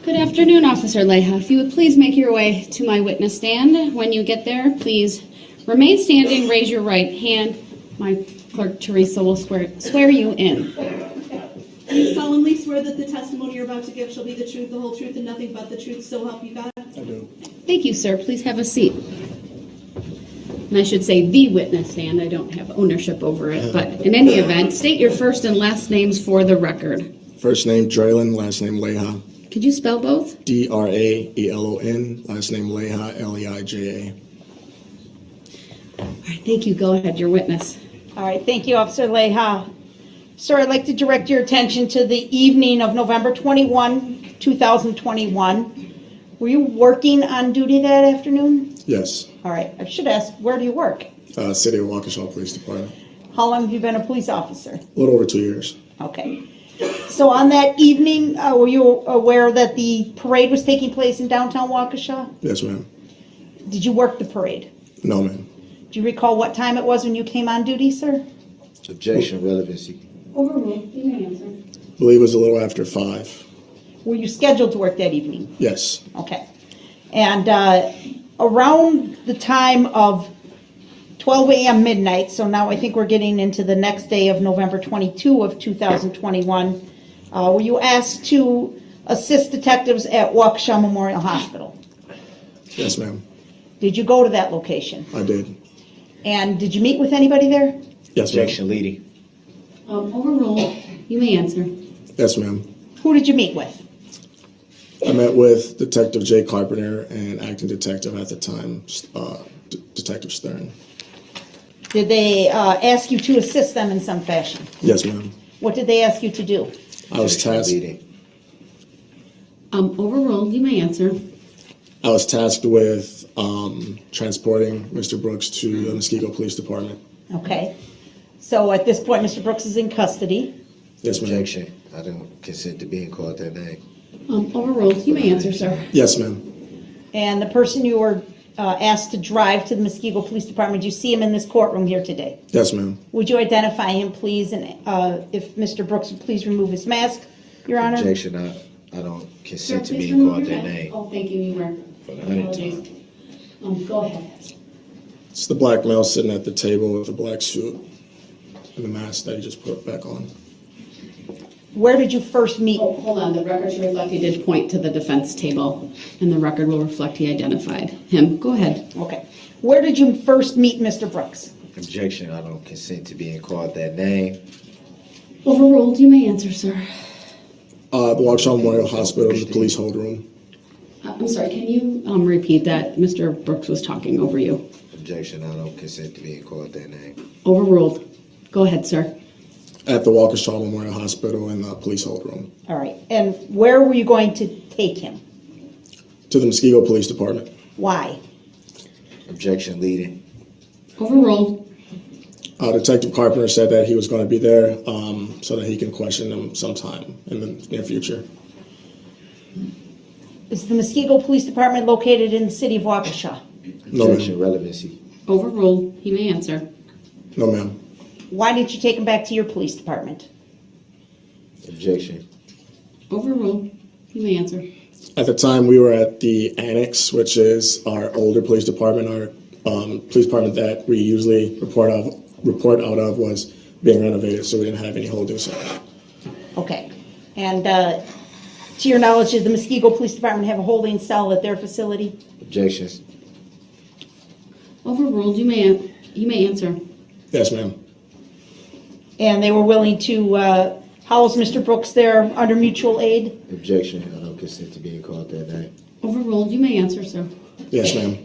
Good afternoon, Officer Leha. If you would please make your way to my witness stand. When you get there, please remain standing, raise your right hand. My clerk, Teresa, will swear you in. Do you solemnly swear that the testimony you're about to give shall be the truth, the whole truth, and nothing but the truth, so help you God? I do. Thank you, sir. Please have a seat. And I should say the witness stand. I don't have ownership over it. But in any event, state your first and last names for the record. First name, Darrell, last name, Leha. Could you spell both? D-R-A-E-L-O-N, last name, Leha, L-E-I-J-A. All right, thank you. Go ahead, your witness. All right, thank you, Officer Leha. Sir, I'd like to direct your attention to the evening of November 21, 2021. Were you working on duty that afternoon? Yes. All right, I should ask, where do you work? City of Waukesha Police Department. How long have you been a police officer? A little over 2 years. Okay. So on that evening, were you aware that the parade was taking place in downtown Waukesha? Yes, ma'am. Did you work the parade? No, ma'am. Do you recall what time it was when you came on duty, sir? Objection. Relevancy. Overruled. You may answer. I believe it was a little after 5. Were you scheduled to work that evening? Yes. Okay. And around the time of 12 a.m. midnight, so now I think we're getting into the next day of November 22 of 2021, were you asked to assist detectives at Waukesha Memorial Hospital? Yes, ma'am. Did you go to that location? I did. And did you meet with anybody there? Yes, ma'am. Objection leading. Overruled. You may answer. Yes, ma'am. Who did you meet with? I met with Detective Jay Carpenter and acting detective at the time, Detective Stern. Did they ask you to assist them in some fashion? Yes, ma'am. What did they ask you to do? I was tasked. Overruled. You may answer. I was tasked with transporting Mr. Brooks to the Muskego Police Department. Okay. So at this point, Mr. Brooks is in custody. Yes, ma'am. Objection. I don't consent to being called that name. Overruled. You may answer, sir. Yes, ma'am. And the person you were asked to drive to the Muskego Police Department, did you see him in this courtroom here today? Yes, ma'am. Would you identify him, please? And if Mr. Brooks would please remove his mask, Your Honor? Objection. I don't consent to Sir, please being remove called your that mask. name. Oh, thank you. You were. Apologies. Go ahead. It's the black male sitting at the table with the black suit and the mask that he just put back on. Where did you first meet? Oh, hold on. The record should reflect he did point to the defense table, and the record will reflect he identified him. Go ahead. Okay. Where did you first meet Mr. Brooks? Objection. I don't consent to being called that name. Overruled. You may answer, sir. The Waukesha Memorial Hospital, the police hold room. I'm sorry. Can you repeat that? Mr. Brooks was talking over you. Objection. I don't consent to being called that name. Overruled. Go ahead, sir. At the Waukesha Memorial Hospital in the police hold room. All right. And where were you going to take him? To the Muskego Police Department. Why? Objection leading. Overruled. Detective Carpenter said that he was going to be there so that he can question him sometime in the near future. Is the Muskego Police Department located in the city of Waukesha? No, Objection. ma'am. Relevancy. Overruled. He may answer. No, ma'am. Why didn't you take him back to your police department? Objection. Overruled. You may answer. At the time, we were at the annex, which is our older police department. Our police department that we usually report out of was being renovated, so we didn't have any holding cells. Okay. And to your knowledge, did the Muskego Police Department have a holding cell at their facility? Objections. Overruled. You may answer. Yes, ma'am. And they were willing to house Mr. Brooks there under mutual aid? Objection. I don't consent to being called that name. Overruled. You may answer, sir. Yes, ma'am.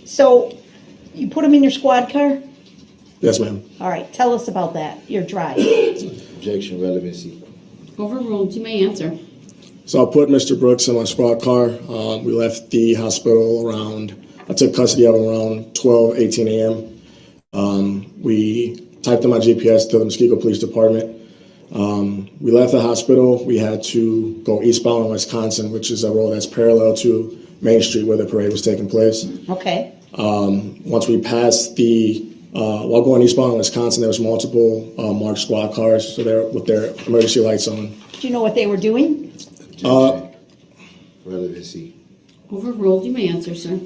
So you put him in your squad car? Yes, ma'am. All right. Tell us about that, your drive. Objection. Relevancy. Overruled. You may answer. So I put Mr. Brooks in my squad car. We left the hospital I took custody of him around 12:18 a.m. We typed in my GPS to the Muskego Police Department. We left the hospital. We had to go eastbound in Wisconsin, which is a road that's parallel to Main Street where the parade was taking place. Okay. Once we passed while going eastbound in Wisconsin, there was multiple marked squad cars, so they're with their emergency lights on. Do you know what they were doing? Relevancy. Overruled. You may answer, sir.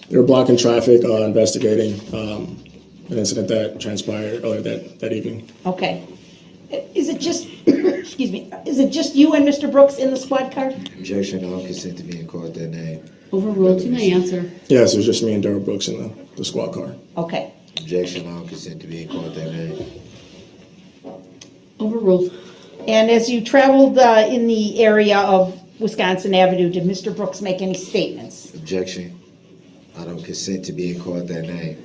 They were blocking traffic, investigating an incident that transpired earlier that evening. Okay. Is it just, excuse me, is it just you and Mr. Brooks in the squad car? Objection. I don't consent to being called that name. Overruled. You may answer. Yes, it was just me and Darrell Brooks in the squad car. Okay. Objection. I don't consent to being called that name. Overruled. And as you traveled in the area of Wisconsin Avenue, did Mr. Brooks make any statements? Objection. I don't consent to being called that name.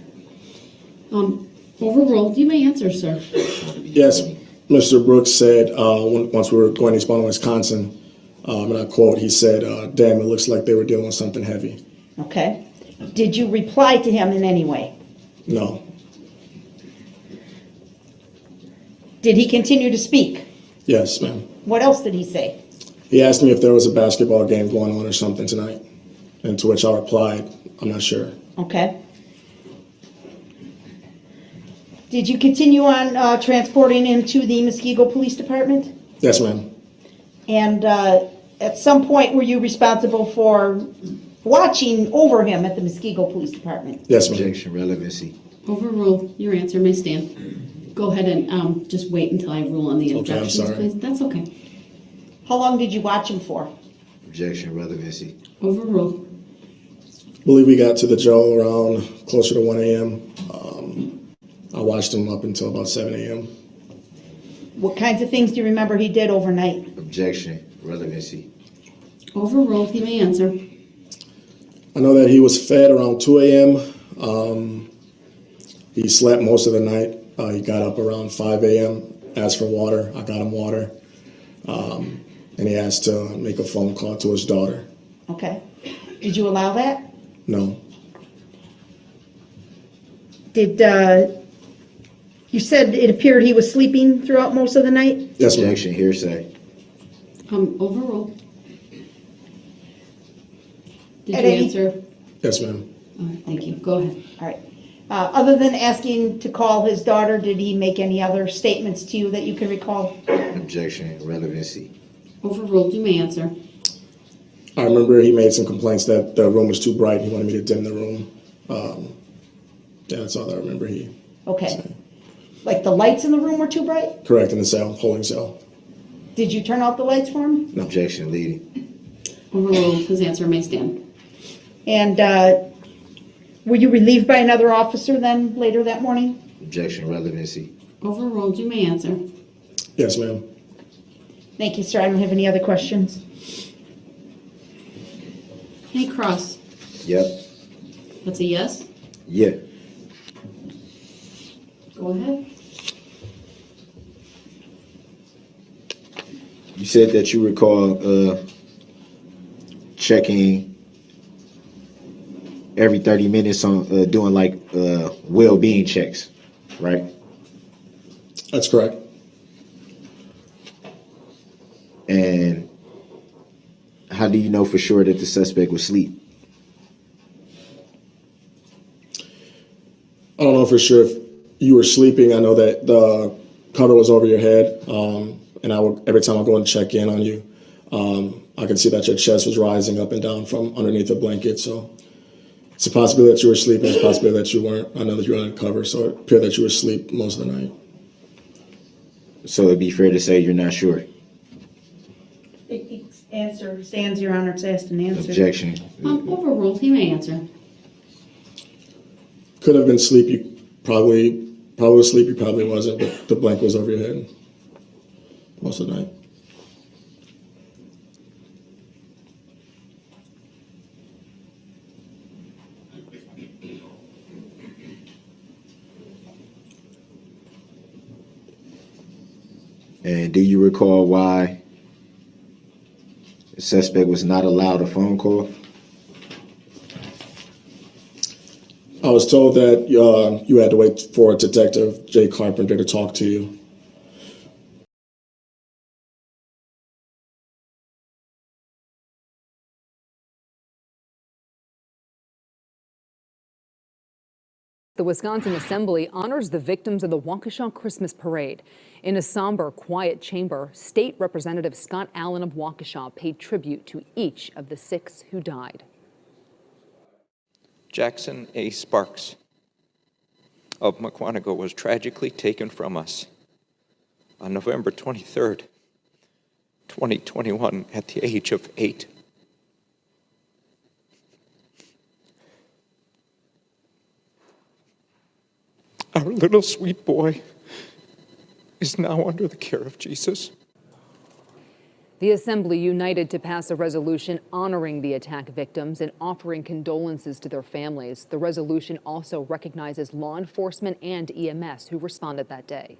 Overruled. You may answer, sir. Yes, Mr. Brooks said once we were going eastbound in Wisconsin, and I quote, he said, damn, it looks like they were dealing with something heavy. Okay. Did you reply to him in any way? No. Did he continue to speak? Yes, ma'am. What else did he say? He asked me if there was a basketball game going on or something tonight, and to which I replied, I'm not sure. Okay. Did you continue on transporting him to the Muskego Police Department? Yes, ma'am. And at some point, were you responsible for watching over him at the Muskego Police Department? Yes, ma'am. Objection. Relevancy. Overruled. Your answer may stand. Go ahead and just wait until I rule on the objections, sorry. please. That's okay. How long did you watch him for? Objection. Relevancy. Overruled. I believe we got to the jail around closer to 1 a.m. I I watched him up until about 7 a.m. What kinds of things do you remember he did overnight? Objection. Relevancy. Overruled. He may answer. I know that he was fed around 2 a.m. He slept most of the night. He got up around 5 a.m., asked for water. I got him water. And he asked to make a phone call to his daughter. Okay. Did you allow that? No. Did, you said it appeared he was sleeping throughout most of the night? Yes, ma'am. Objection. Hearsay. Overruled. Did At you any- answer? Yes, ma'am. All right, thank you. Go ahead. All right. Other than asking to call his daughter, did he make any other statements to you that you can recall? Objection. Relevancy. Overruled. You may answer. I remember he made some complaints that the room was too bright. He wanted me to dim the room. Yeah, that's all that I remember he. Okay. Like the lights in the room were too bright? Correct, in the cell, holding cell. Did you turn off the lights for him? No. Objection. Leading. Overruled. His answer may stand. And were you relieved by another officer then later that morning? Objection. Relevancy. Overruled. You may answer. Yes, ma'am. Thank you, sir. I don't have any other questions. Hey, Cross. Yep. That's a yes? Yeah. Go ahead. You said that you recall checking every 30 minutes on doing like well-being checks, right? That's correct. And how do you know for sure that the suspect was asleep? I don't know for sure if you were sleeping. I know that the cover was over your head, and every time I go and check in on you, I could see that your chest was rising up and down from underneath the blanket. So it's a possibility that you were sleeping. It's a possibility that you weren't. I know that you were uncovered, so it appeared that you were asleep most of the night. So it'd be fair to say you're not sure. Answer stands, Your Honor. It's asked and answered. Objection. Overruled. He may answer. Could have been sleep. You probably was sleep. You probably wasn't, but the blanket was over your head most of the night. And do you recall why the suspect was not allowed a phone call? I was told that you had to wait for Detective Jay Carpenter to talk to you. The Wisconsin Assembly honors the victims of the Waukesha Christmas Parade. In a somber, quiet chamber, State Representative Scott Allen of Waukesha paid tribute to each of the 6 who died. Jackson A. Sparks of McQuantico was tragically taken from us on November 23rd, 2021, at the age of 8. Our little sweet boy is now under the care of Jesus. The Assembly united to pass a resolution honoring the attack victims and offering condolences to their families. The resolution also recognizes law enforcement and EMS who responded that day.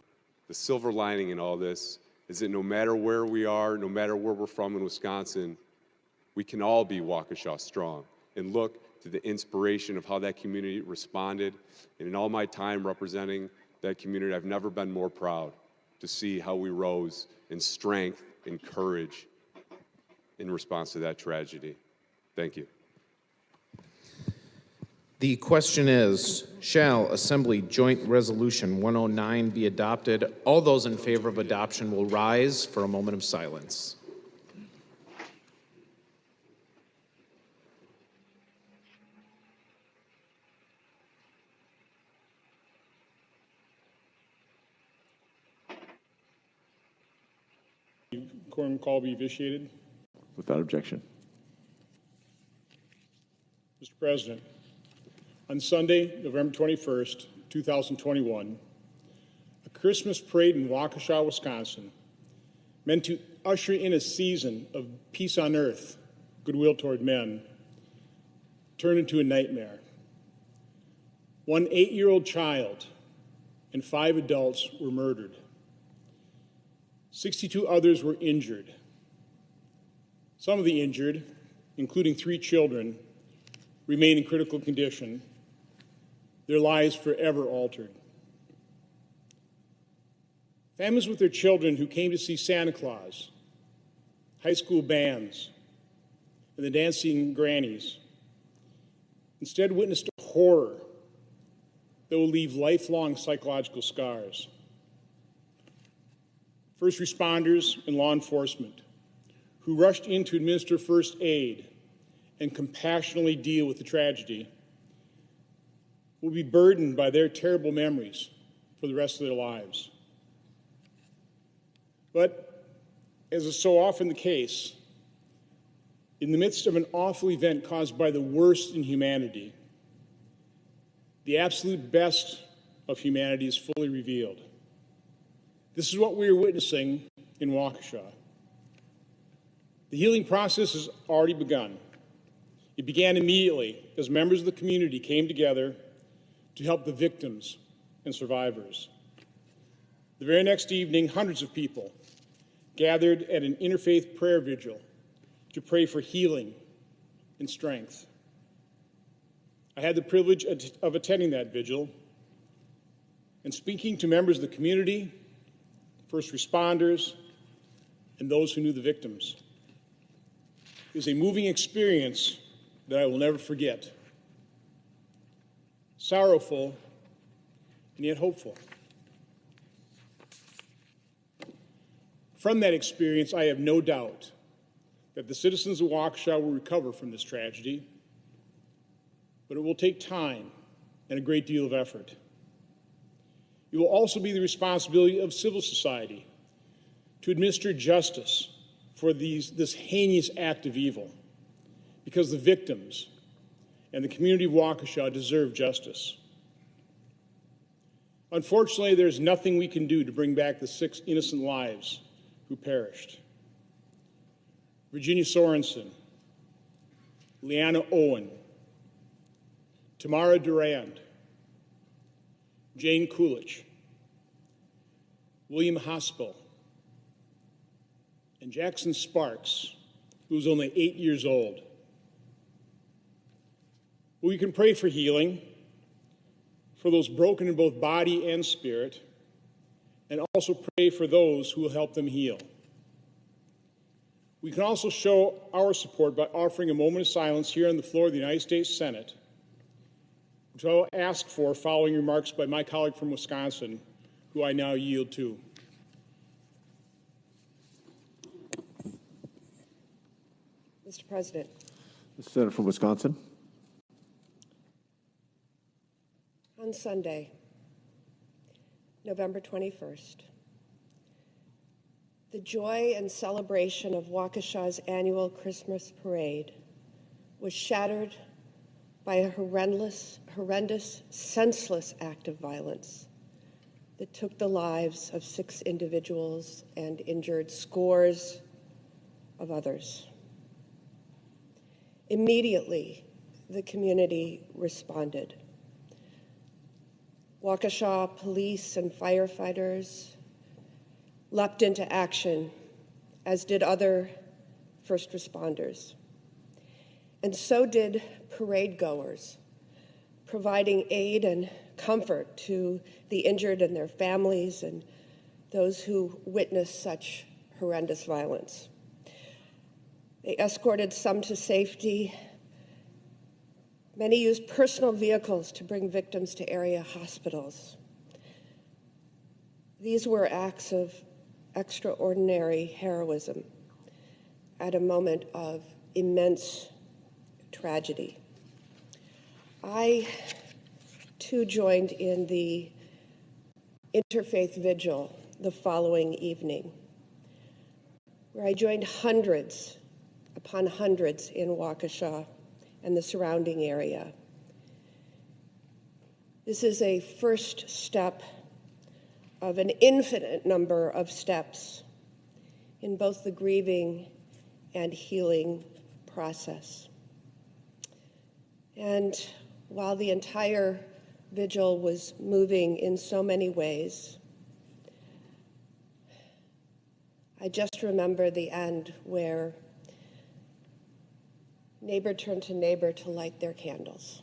The silver lining in all this is that no matter where we are, no matter where we're from in Wisconsin, we can all be Waukesha strong and look to the inspiration of how that community responded. And in all my time representing that community, I've never been more proud to see how we rose in strength and courage in response to that tragedy. Thank you. The question is, shall Assembly Joint Resolution 109 be adopted? All those in favor of adoption will rise for a moment of silence. Quorum call be vitiated. Without objection. Mr. President, on Sunday, November 21st, 2021, The Christmas parade in Waukesha, Wisconsin, meant to usher in a season of peace on earth, goodwill toward men, turned into a nightmare. One 8-year-old child and 5 adults were murdered. 62 others were injured. Some of the injured, including 3 children, remain in critical condition, their lives forever altered. Families with their children who came to see Santa Claus, high school bands, and the dancing grannies instead witnessed a horror that will leave lifelong psychological scars. First responders and law enforcement who rushed in to administer first aid and compassionately deal with the tragedy will be burdened by their terrible memories for the rest of their lives. But, as is so often the case, in the midst of an awful event caused by the worst in humanity, the absolute best of humanity is fully revealed. This is what we are witnessing in Waukesha. The healing process has already begun. It began immediately as members of the community came together to help the victims and survivors. The very next evening, hundreds of people gathered at an interfaith prayer vigil to pray for healing and strength. I had the privilege of attending that vigil and speaking to members of the community, first responders, and those who knew the victims. It was a moving experience that I will never forget. Sorrowful and yet hopeful. From that experience, I have no doubt that the citizens of Waukesha will recover from this tragedy, but it will take time and a great deal of effort. It will also be the responsibility of civil society to administer justice for this heinous act of evil, because the victims and the community of Waukesha deserve justice. Unfortunately, there's nothing we can do to bring back the 6 innocent lives who perished. Virginia Sorensen, Leanna Owen, Tamara Durand, Jane Coolidge, William Hospital, and Jackson Sparks, who was only 8 years old. We can pray for healing for those broken in both body and spirit, and also pray for those who will help them heal. We can also show our support by offering a moment of silence here on the floor of the United States Senate, which I will ask for following remarks by my colleague from Wisconsin, who I now yield to. Mr. President. The senator from Wisconsin. On Sunday, November 21st, the joy and celebration of Waukesha's annual Christmas parade was shattered by a horrendous, senseless act of violence that took the lives of 6 individuals and injured scores of others. Immediately, the community responded. Waukesha police and firefighters leapt into action, as did other first responders. And so did parade goers, providing aid and comfort to the injured and their families and those who witnessed such horrendous violence. They escorted some to safety. Many used personal vehicles to bring victims to area hospitals. These were acts of extraordinary heroism at a moment of immense tragedy. I, too, joined in the interfaith vigil the following evening, where I joined hundreds upon hundreds in Waukesha and the surrounding area. This is a first step of an infinite number of steps in both the grieving and healing process. And while the entire vigil was moving in so many ways, I just remember the end where neighbor turned to neighbor to light their candles.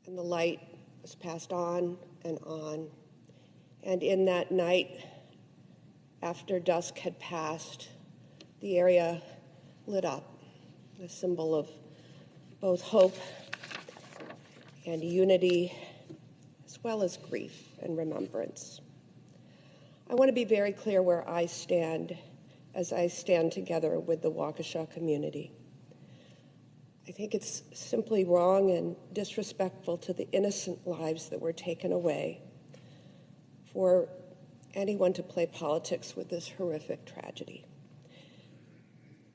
And the light was passed on and on. And in that night, after dusk had passed, the area lit up, a symbol of both hope and unity, as well as grief and remembrance. I want to be very clear where I stand as I stand together with the Waukesha community. I think it's simply wrong and disrespectful to the innocent lives that were taken away for anyone to play politics with this horrific tragedy.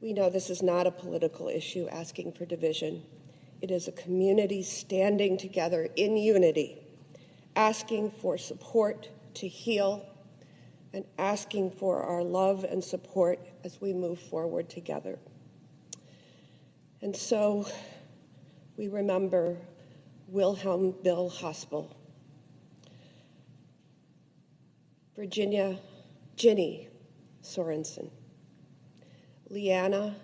We know this is not a political issue asking for division. It is a community standing together in unity, asking for support to heal and asking for our love and support as we move forward together. And so we remember Wilhelm Bill Hospel, Virginia Ginny Sorensen, Leanna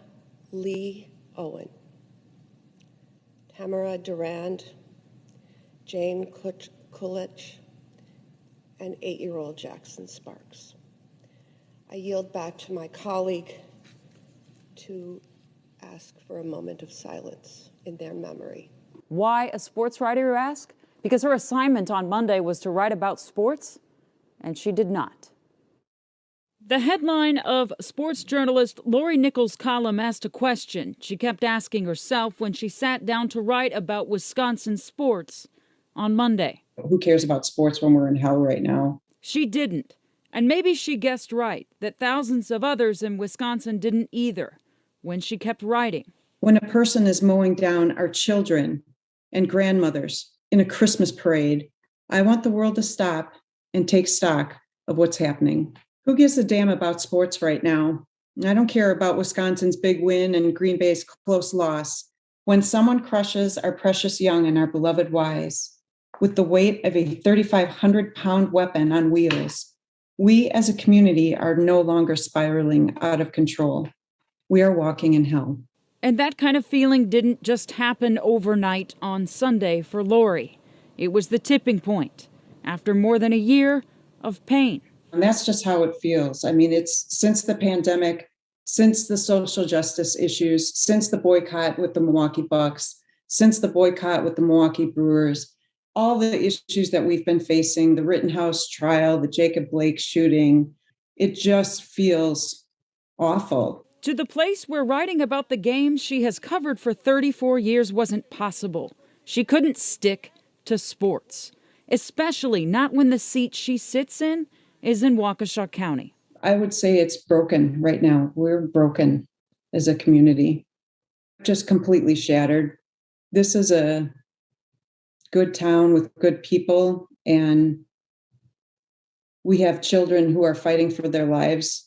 Lee Owen, Tamara Durand, Jane Kulich, and 8-year-old Jackson Sparks. I yield back to my colleague to ask for a moment of silence in their memory. Why a sports writer, you ask? Because her assignment on Monday was to write about sports, and she did not. The headline of sports journalist Lori Nichols' column asked a question she kept asking herself when she sat down to write about Wisconsin sports on Monday. Who cares about sports when we're in hell right now? She didn't. And maybe she guessed right that thousands of others in Wisconsin didn't either when she kept writing. When a person is mowing down our children and grandmothers in a Christmas parade, I want the world to stop and take stock of what's happening. Who gives a damn about sports right now? I don't care about Wisconsin's big win and Green Bay's close loss. When someone crushes our precious young and our beloved wise with the weight of a 3,500-pound weapon on wheels, we as a community are no longer spiraling out of control. We are walking in hell. And that kind of feeling didn't just happen overnight on Sunday for Lori. It was the tipping point after more than a year of pain. And that's just how it feels. I mean, it's since the pandemic, since the social justice issues, since the boycott with the Milwaukee Bucks, since the boycott with the Milwaukee Brewers, all the issues that we've been facing, the Rittenhouse trial, the Jacob Blake shooting, it just feels awful. To the place where writing about the games she has covered for 34 years wasn't possible. She couldn't stick to sports, especially not when the seat she sits in is in Waukesha County. I would say it's broken right now. We're broken as a community, just completely shattered. This is a good town with good people, and we have children who are fighting for their lives.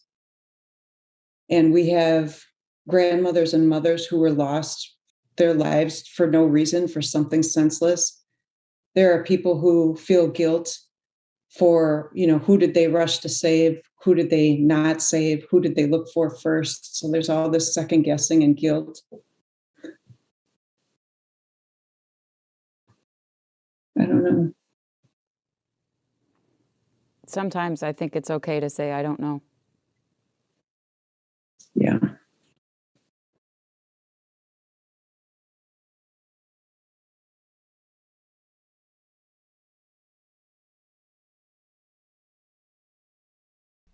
And we have grandmothers and mothers who were lost their lives for no reason, for something senseless. There are people who feel guilt for, who did they rush to save? Who did they not save? Who did they look for first? So there's all this second guessing and guilt. I don't know. Sometimes I think it's okay to say, I don't know. Yeah.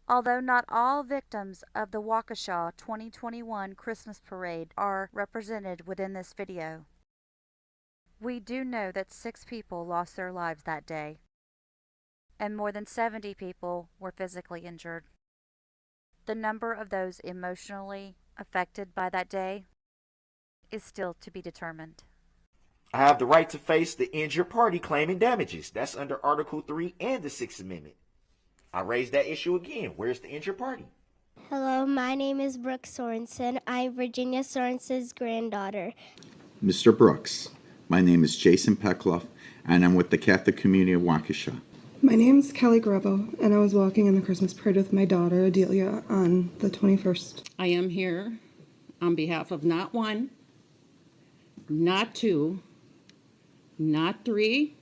Although not all victims of the Waukesha 2021 Christmas Parade are represented within this video, we do know that 6 people lost their lives that day, and more than 70 people were physically injured. The number of those emotionally affected by that day is still to be determined. I have the right to face the injured party claiming damages. That's under Article 3 and the 6th Amendment. I raised that issue again. Where's the injured party? Hello, my name is Brooke Sorensen. I'm Virginia Sorensen's granddaughter. Mr. Brooks, my name is Jason Peckloff, and I'm with the Catholic Community of Waukesha. My name's Kelly Grebo, and I was walking in the Christmas parade with my daughter, Adelia, on the 21st. I am here on behalf of not one, not two, not three,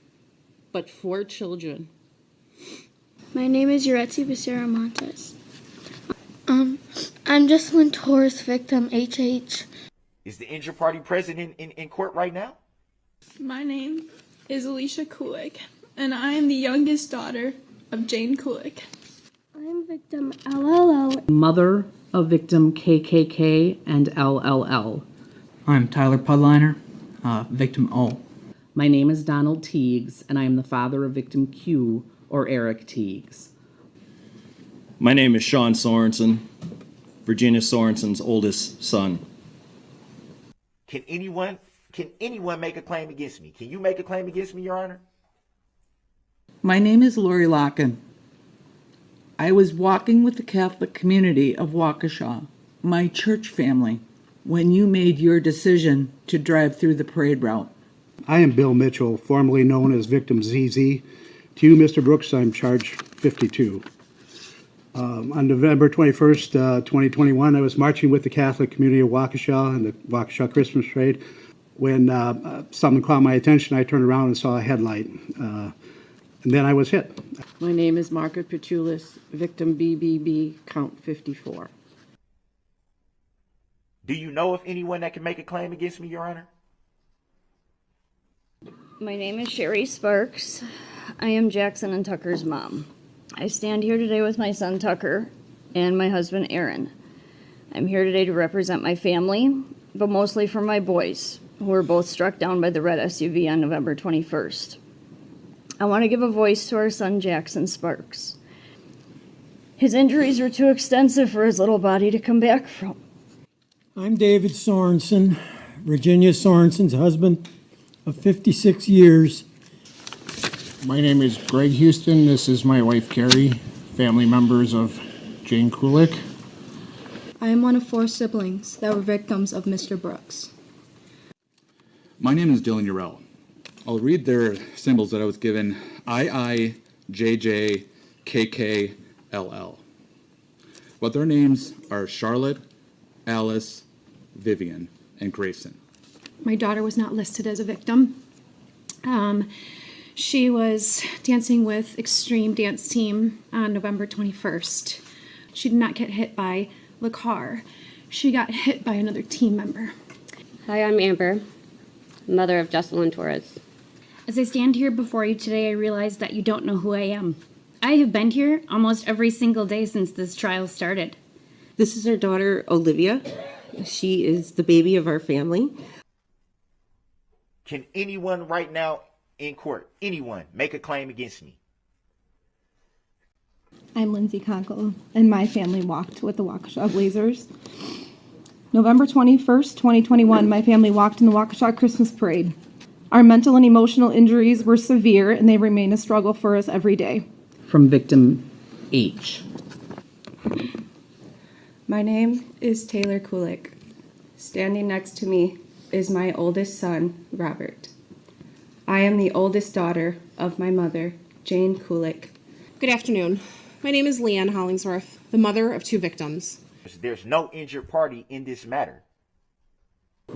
but 4 children. My name is Yuretsi Becerra Montes. I'm Jocelyn Torres, victim HH. Is the injured party present in court right now? My name is Alicia Kulik, and I am the youngest daughter of Jane Kulik. I'm victim LLL. Mother of victim KKK and LLL. I'm Tyler Pudliner, victim O. My name is Donald Teagues, and I am the father of victim Q, or Eric Teagues. My name is Sean Sorensen, Virginia Sorensen's oldest son. Can anyone make a claim against me? Can you make a claim against me, Your Honor? My name is Lori Locken. I was walking with the Catholic community of Waukesha, my church family, when you made your decision to drive through the parade route. I am Bill Mitchell, formerly known as victim ZZ. To you, Mr. Brooks, I'm charge 52. On November 21st, 2021, I was marching with the Catholic community of Waukesha and the Waukesha Christmas parade. When something caught my attention, I turned around and saw a headlight, and then I was hit. My name is Margaret Petulis, victim BBB, count 54. Do you know of anyone that can make a claim against me, Your Honor? My name is Sherry Sparks. I am Jackson and Tucker's mom. I stand here today with my son Tucker and my husband Aaron. I'm here today to represent my family, but mostly for my boys, who were both struck down by the red SUV on November 21st. I want to give a voice to our son Jackson Sparks. His injuries were too extensive for his little body to come back from. I'm David Sorensen, Virginia Sorensen's husband of 56 years. My name is Greg Houston. This is my wife, Carrie, family members of Jane Kulik. I am one of 4 siblings that were victims of Mr. Brooks. My name is Dylan Darrell. I'll read their symbols that I was given: II, JJ, KK, LL. But their names are Charlotte, Alice, Vivian, and Grayson. My daughter was not listed as a victim. She was dancing with Extreme Dance Team on November 21st. She did not get hit by the car. She got hit by another team member. Hi, I'm Amber, mother of Jocelyn Torres. As I stand here before you today, I realize that you don't know who I am. I have been here almost every single day since this trial started. This is our daughter, Olivia. She is the baby of our family. Can anyone right now in court, anyone, make a claim against me? I'm Lindsay Conkle, and my family walked with the Waukesha Blazers. November 21st, 2021, my family walked in the Waukesha Christmas Parade. Our mental and emotional injuries were severe, and they remain a struggle for us every day. From victim H. My name is Taylor Kulik. Standing next to me is my oldest son, Robert. I am the oldest daughter of my mother, Jane Kulik. Good afternoon. My name is Leanne Hollingsworth, the mother of 2 victims. There's no injured party in this matter.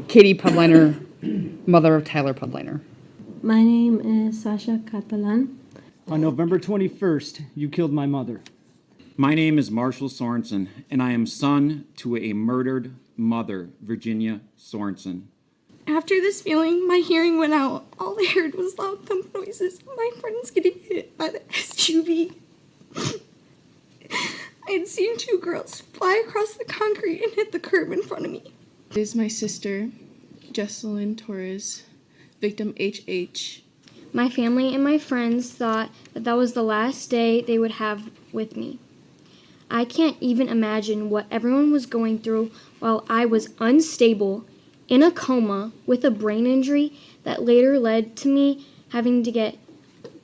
Katie Pudliner, mother of Tyler Pudliner. My name is Sasha Catalan. On November 21st, you killed my mother. My name is Marshall Sorensen, and I am son to a murdered mother, Virginia Sorensen. After this feeling, my hearing went out. All I heard was loud thump noises. My friends getting hit by the SUV. I had seen 2 girls fly across the concrete and hit the curb in front of me. This is my sister, Jocelyn Torres, victim HH. My family and my friends thought that that was the last day they would have with me. I can't even imagine what everyone was going through while I was unstable in a coma with a brain injury that later led to me having to get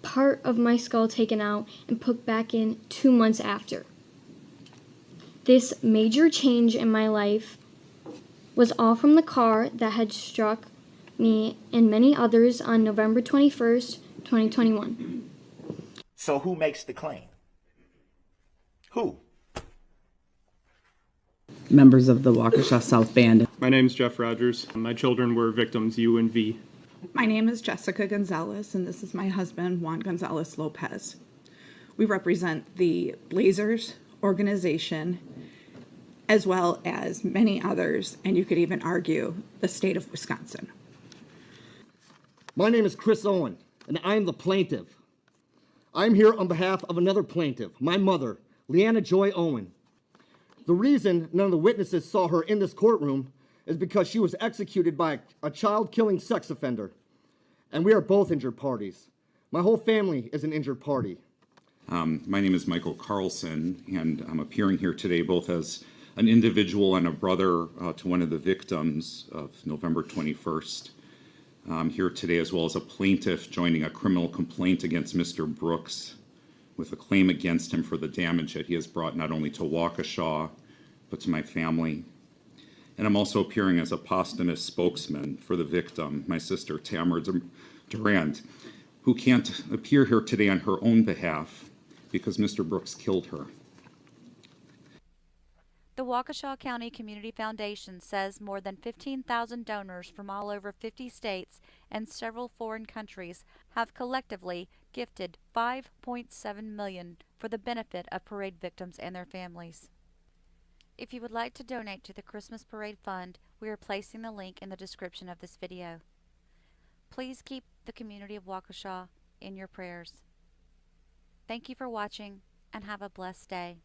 part of my skull taken out and put back in 2 months after. This major change in my life was all from the car that had struck me and many others on November 21st, 2021. So who makes the claim? Who? Members of the Waukesha South Band. My name is Jeff Rogers. My children were victims U and V. My name is Jessica Gonzalez, and this is my husband, Juan Gonzalez Lopez. We represent the Blazers organization, as well as many others, and you could even argue the state of Wisconsin. My name is Chris Owen, and I'm the plaintiff. I'm here on behalf of another plaintiff, my mother, Leanna Joy Owen. The reason none of the witnesses saw her in this courtroom is because she was executed by a child-killing sex offender. And we are both injured parties. My whole family is an injured party. My name is Michael Carlson, and I'm appearing here today both as an individual and a brother to one of the victims of November 21st. I'm here today as well as a plaintiff joining a criminal complaint against Mr. Brooks with a claim against him for the damage that he has brought not only to Waukesha, but to my family. And I'm also appearing as a posthumous spokesman for the victim, my sister Tamara Durand, who can't appear here today on her own behalf because Mr. Brooks killed her. The Waukesha County Community Foundation says more than 15,000 donors from all over 50 states and several foreign countries have collectively gifted $5.7 million for the benefit of parade victims and their families. If you would like to donate to the Christmas Parade Fund, we are placing the link in the description of this video. Please keep the community of Waukesha in your prayers. Thank you for watching and have a blessed day.